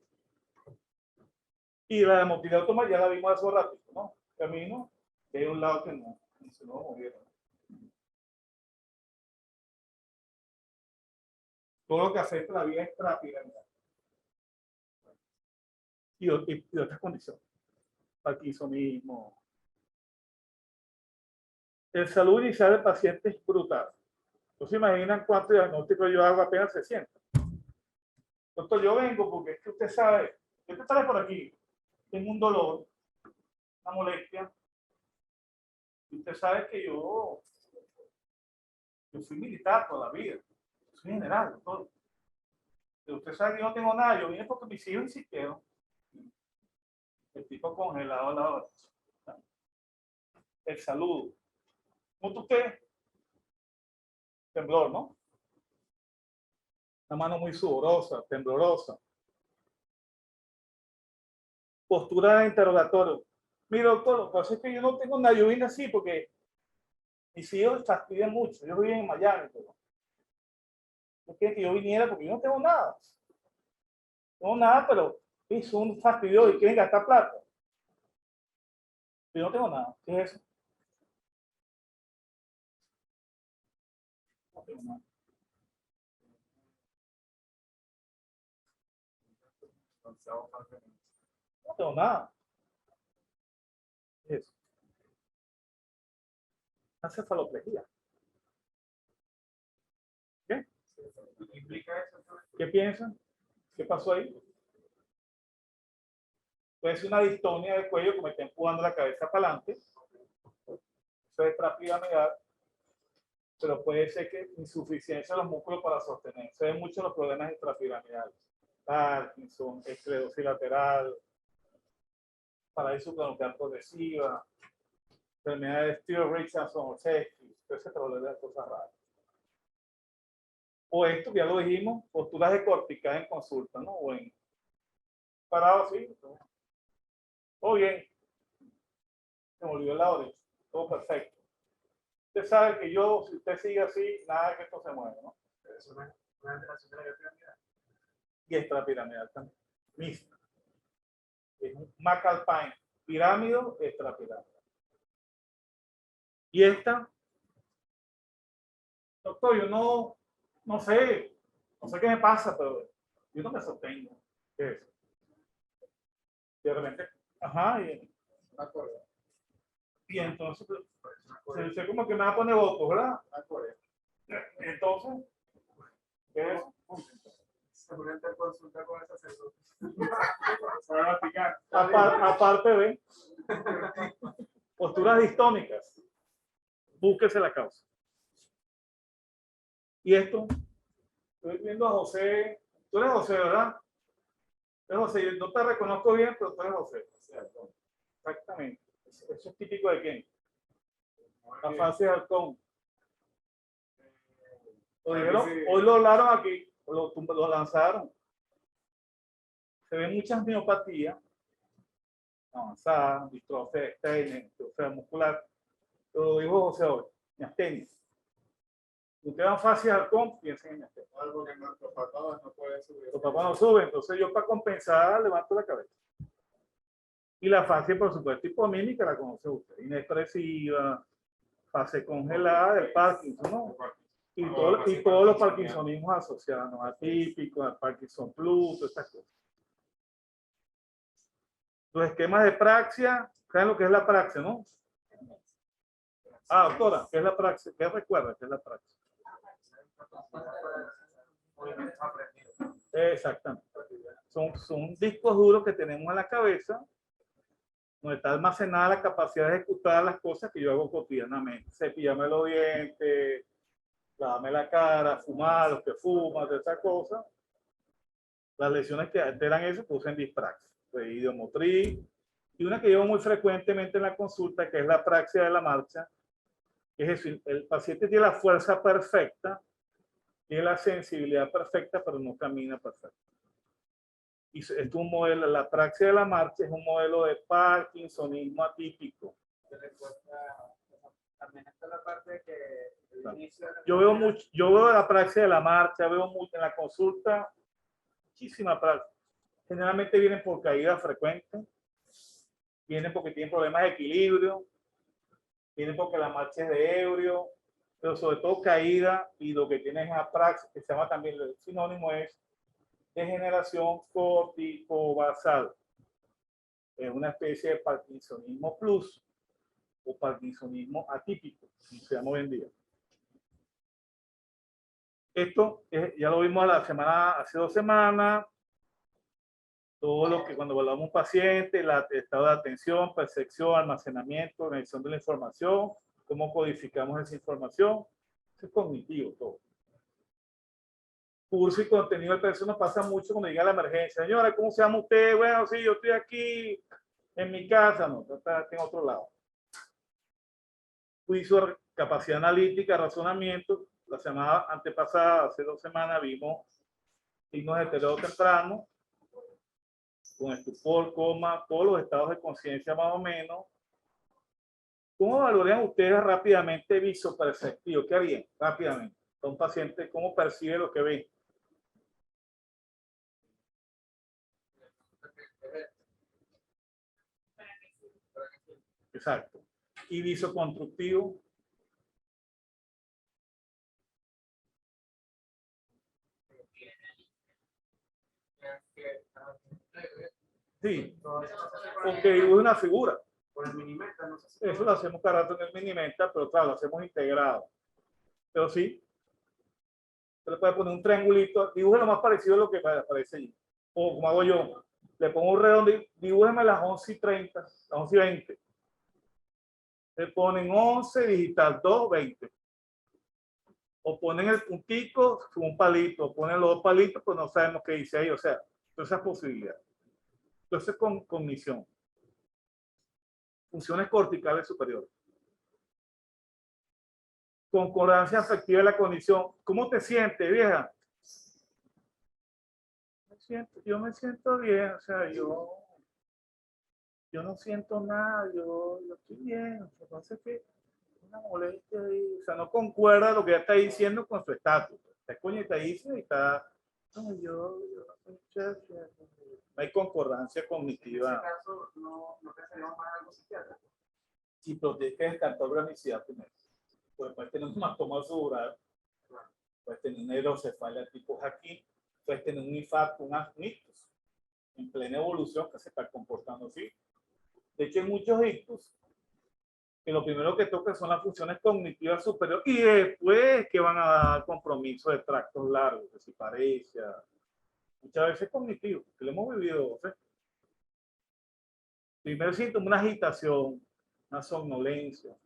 Y la motilidad autómata ya la vimos hace rato, ¿no? Camino, que hay un lado que no se nos movieron. Todo lo que afecta la vía extrapiramidal. Y otras condiciones. Parkinsonismo. El salud inicial del paciente es brutal. ¿No se imaginan cuánto diagnóstico yo hago apenas se sienta? Doctor, yo vengo porque es que usted sabe, yo te trae por aquí, tengo un dolor, una molestia, y usted sabe que yo fui militar toda la vida, soy general, doctor. Pero usted sabe que yo no tengo nada, yo vine porque mis hijos insistieron. El tipo congelado a la hora. El saludo. ¿Cómo usted? Temblor, ¿no? Una mano muy sudorosa, temblorosa. Postura de interrogatorio. Mira, doctor, lo que pasa es que yo no tengo una lluvia así porque mis hijos fastidian mucho. Ellos viven en Miami, pero no quieren que yo viniera porque yo no tengo nada. No tengo nada, pero es un fastidio y quieren gastar plata. Yo no tengo nada. ¿Qué es eso? No tengo nada. No tengo nada. ¿Qué es eso? Una cefaloplegia. ¿Qué? ¿Qué implica eso? ¿Qué piensan? ¿Qué pasó ahí? Puede ser una distonia del cuello que me está empujando la cabeza para adelante. Eso es extrapiramidal. Pero puede ser que insuficiencia de los músculos para sostener. Se ven muchos los problemas extrapiramidales. Parkinson, esclerosis lateral, parálisis supranuclear progresiva, enfermedad de Stewart-Richardson o sepsis, ese problema de cosas raras. O esto, ya lo dijimos, posturas de cortical en consulta, ¿no? O en parado, sí. Todo bien. Se me olvidó la derecha. Todo perfecto. Usted sabe que yo, si usted sigue así, nada de que esto se mueva, ¿no? Es una alteración de la pirámide. Y extrapiramidal también. Mixta. Es un McAlpine. Pirámido, extrapiramidal. Y esta, doctor, yo no sé qué me pasa, pero yo no me sostengo. ¿Qué es? De repente, ajá, y entonces se como que me va a poner votos, ¿verdad? Entonces, ¿qué es? Seguramente consulta con ese asesor. Aparte de posturas distónicas, búsquese la causa. Y esto, estoy viendo a José, tú eres José, ¿verdad? Eres José, yo no te reconozco bien, pero tú eres José. Exactamente. Eso es típico de quién. La fase de halcón. Lo dijeron, hoy lo hablaron aquí, lo lanzaron. Se ven muchas miopatías avanzadas, distrofia de Steiner, distrofia muscular. Lo dijo José hoy, miastenia. Ustedes van fase de halcón, piensen en miastenia. Algo que nuestros papás no pueden subir. Los papás no suben, entonces yo para compensar levanto la cabeza. Y la fase, por supuesto, hipomímica la conoce usted. Inexpresiva, fase congelada del Parkinson, ¿no? Y todos los parkinsonismos asociados, atípicos, al Parkinson Plus, todas estas cosas. Los esquemas de praxia, ¿saben lo que es la praxia, no? Ah, doctora, ¿qué es la praxis? ¿Qué recuerda? ¿Qué es la praxis? Exactamente. Son discos duros que tenemos en la cabeza, donde está almacenada la capacidad de ejecutar las cosas que yo hago cotidianamente. Cepillarme los dientes, lavarme la cara, fumar, los que fuman, de esas cosas. Las lesiones que alteran eso producen dispraxia, ideomotriz. Y una que llevo muy frecuentemente en la consulta, que es la praxia de la marcha, es decir, el paciente tiene la fuerza perfecta, tiene la sensibilidad perfecta, pero no camina perfecto. Y esto es un modelo, la praxia de la marcha es un modelo de parkinsonismo atípico. También está la parte de que el inicio de la Yo veo la praxia de la marcha, veo mucho en la consulta, muchísima praxia. Generalmente vienen por caída frecuente, vienen porque tienen problemas de equilibrio, vienen porque la marcha es de ebrio, pero sobre todo caída, y lo que tienen es apraxia, que se llama también, el sinónimo es degeneración corticobasal. Es una especie de parkinsonismo plus o parkinsonismo atípico, como se llama hoy en día. Esto ya lo vimos hace 2 semanas. Todo lo que cuando evaluamos un paciente, el estado de atención, percepción, almacenamiento, organización de la información, cómo codificamos esa información, eso es cognitivo todo. Curso y contenido de persona pasa mucho cuando llega la emergencia. Señora, ¿cómo se llama usted? Bueno, sí, yo estoy aquí en mi casa, no, está en otro lado. Juicio, capacidad analítica, razonamiento. La semana antepasada, hace 2 semanas, vimos signos de deterioro temprano, con estupor, coma, todos los estados de conciencia más o menos. ¿Cómo valoran ustedes rápidamente visoperceptivo? ¿Qué harían rápidamente? Un paciente, ¿cómo percibe lo que ve? Exacto. ¿Y visoconstructivo? Sí. O que dibuje una figura. Por el Minimenta, no sé si Eso lo hacemos cada rato en el Minimenta, pero claro, lo hacemos integrado. Pero sí, se le puede poner un triangulito, dibuje lo más parecido a lo que aparece allí. O como hago yo, le pongo un redondo, dibújeme las 11:30, las 11:20. Le ponen 11, digital 2, 20. O ponen el puntico con un palito, o ponen los 2 palitos, pues no sabemos qué dice ahí. O sea, todas esas posibilidades. Entonces, con cognición. Funciones corticales superiores. Concordancia afectiva de la condición. ¿Cómo te sientes, vieja? Yo me siento bien, o sea, yo no siento nada, yo estoy bien, lo que pasa es que una molestia ahí, o sea, no concuerda lo que ella está diciendo con su estatus. Está coñetadísima y está, no, no hay concordancia en cognitiva. ese caso no pensaríamos más en algo psiquiátrico. Y pero tienes que descartar organicidad primero. Pues puedes tener un hematoma cerebral, puedes tener una hidrocefalia tipo aquí, puedes tener un infarto, un ictus en plena evolución que se está comportando así. De hecho, hay muchos ictus que lo primero que tocan son las funciones cognitivas superiores y después que van a dar compromiso de tractos largos, de disparesia, muchas veces cognitivos, que lo hemos vivido. ¿sí? Primero síntoma, una agitación, una somnolencia,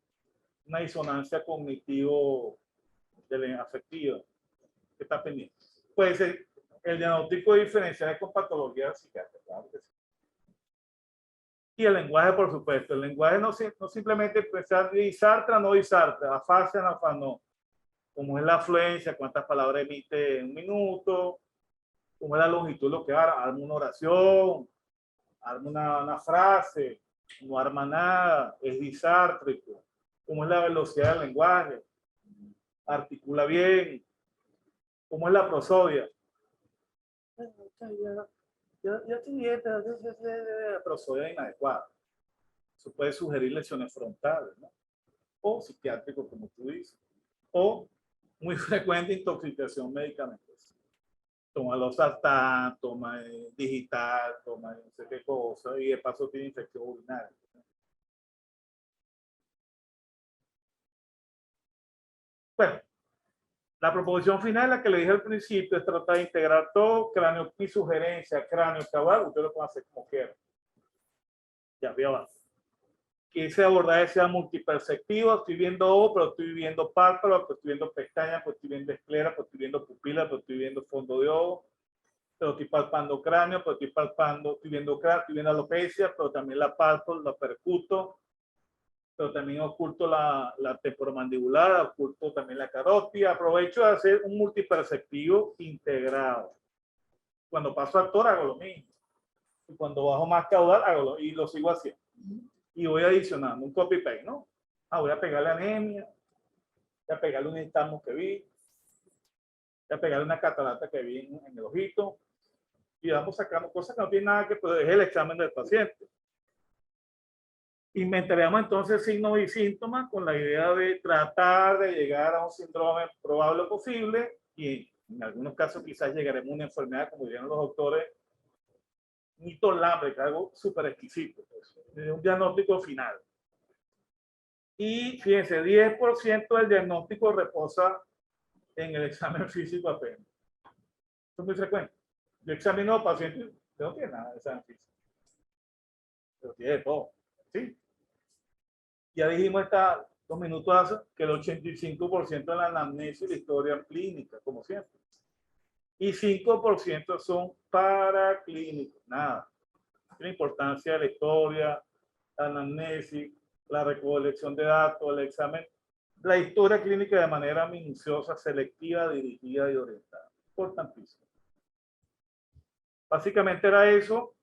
una disonancia cognitivo afectiva que está pendiente. Puede ser el diagnóstico diferencial con patología psiquiátrica, claro que sí. Y el lenguaje, por supuesto. El lenguaje no simplemente pensar Sartre, no Sartre, afasia, no. Como es la afluencia, cuántas palabras emite en un minuto, cómo es la longitud, lo que arma una oración, arma una frase, no arma nada, es disártrico, cómo es la velocidad del lenguaje, articula bien, cómo es la prosodia. Yo estoy bien, pero prosodia inadecuada. Eso puede sugerir lesiones frontales, ¿no? O psiquiátrico, como tú dices. O muy frecuente intoxicación medicamentosa. Toma losartán, toma digital, toma no sé qué cosa, y de paso tiene infección urinaria. La proposición final, la que le dije al principio, es tratar de integrar todo, cráneo, mi sugerencia, cráneo, caudal, usted lo puede hacer como quiera. Ya, veo abajo. Que ese abordaje sea multiperceptivo, estoy viendo ojo, pero estoy viendo párpado, pero estoy viendo pestañas, pero estoy viendo esclera, pero estoy viendo pupila, pero estoy viendo fondo de ojo, pero estoy palpando cráneo, pero estoy viendo cráneo, estoy viendo alopecia, pero también la palpo, la percuto, pero también oculto la temporomandibular, oculto también la carótida. Aprovecho de hacer un multiperceptivo integrado. Cuando paso al actor hago lo mismo. Y cuando bajo más caudal hago y lo sigo haciendo. Y voy adicionando un copy paste, ¿no? Voy a pegarle anemia, voy a pegarle un estamo que vi, voy a pegarle una catarata que vi en el ojito. Y vamos sacando cosas que no tienen nada que ver, es el examen del paciente. Inventaríamos entonces signos y síntomas con la idea de tratar de llegar a un síndrome probable o posible, y en algunos casos quizás llegaremos a una enfermedad, como dirían los doctores, mito Lambert, que es algo súper exquisito, pues, un diagnóstico final. Y fíjense, 10% del diagnóstico reposa en el examen físico apenas. Esto es muy frecuente. Yo examino a pacientes que no tienen nada de examen físico, pero tiene de todo, ¿sí? Ya dijimos 2 minutos hace que el 85% de la anamnesis y la historia clínica, como siempre. Y 5% son paraclínicos, nada. La importancia de la historia, la anamnesis, la recolección de datos, el examen, la historia clínica de manera minuciosa, selectiva, dirigida y orientada. Importantísimo. Básicamente era eso.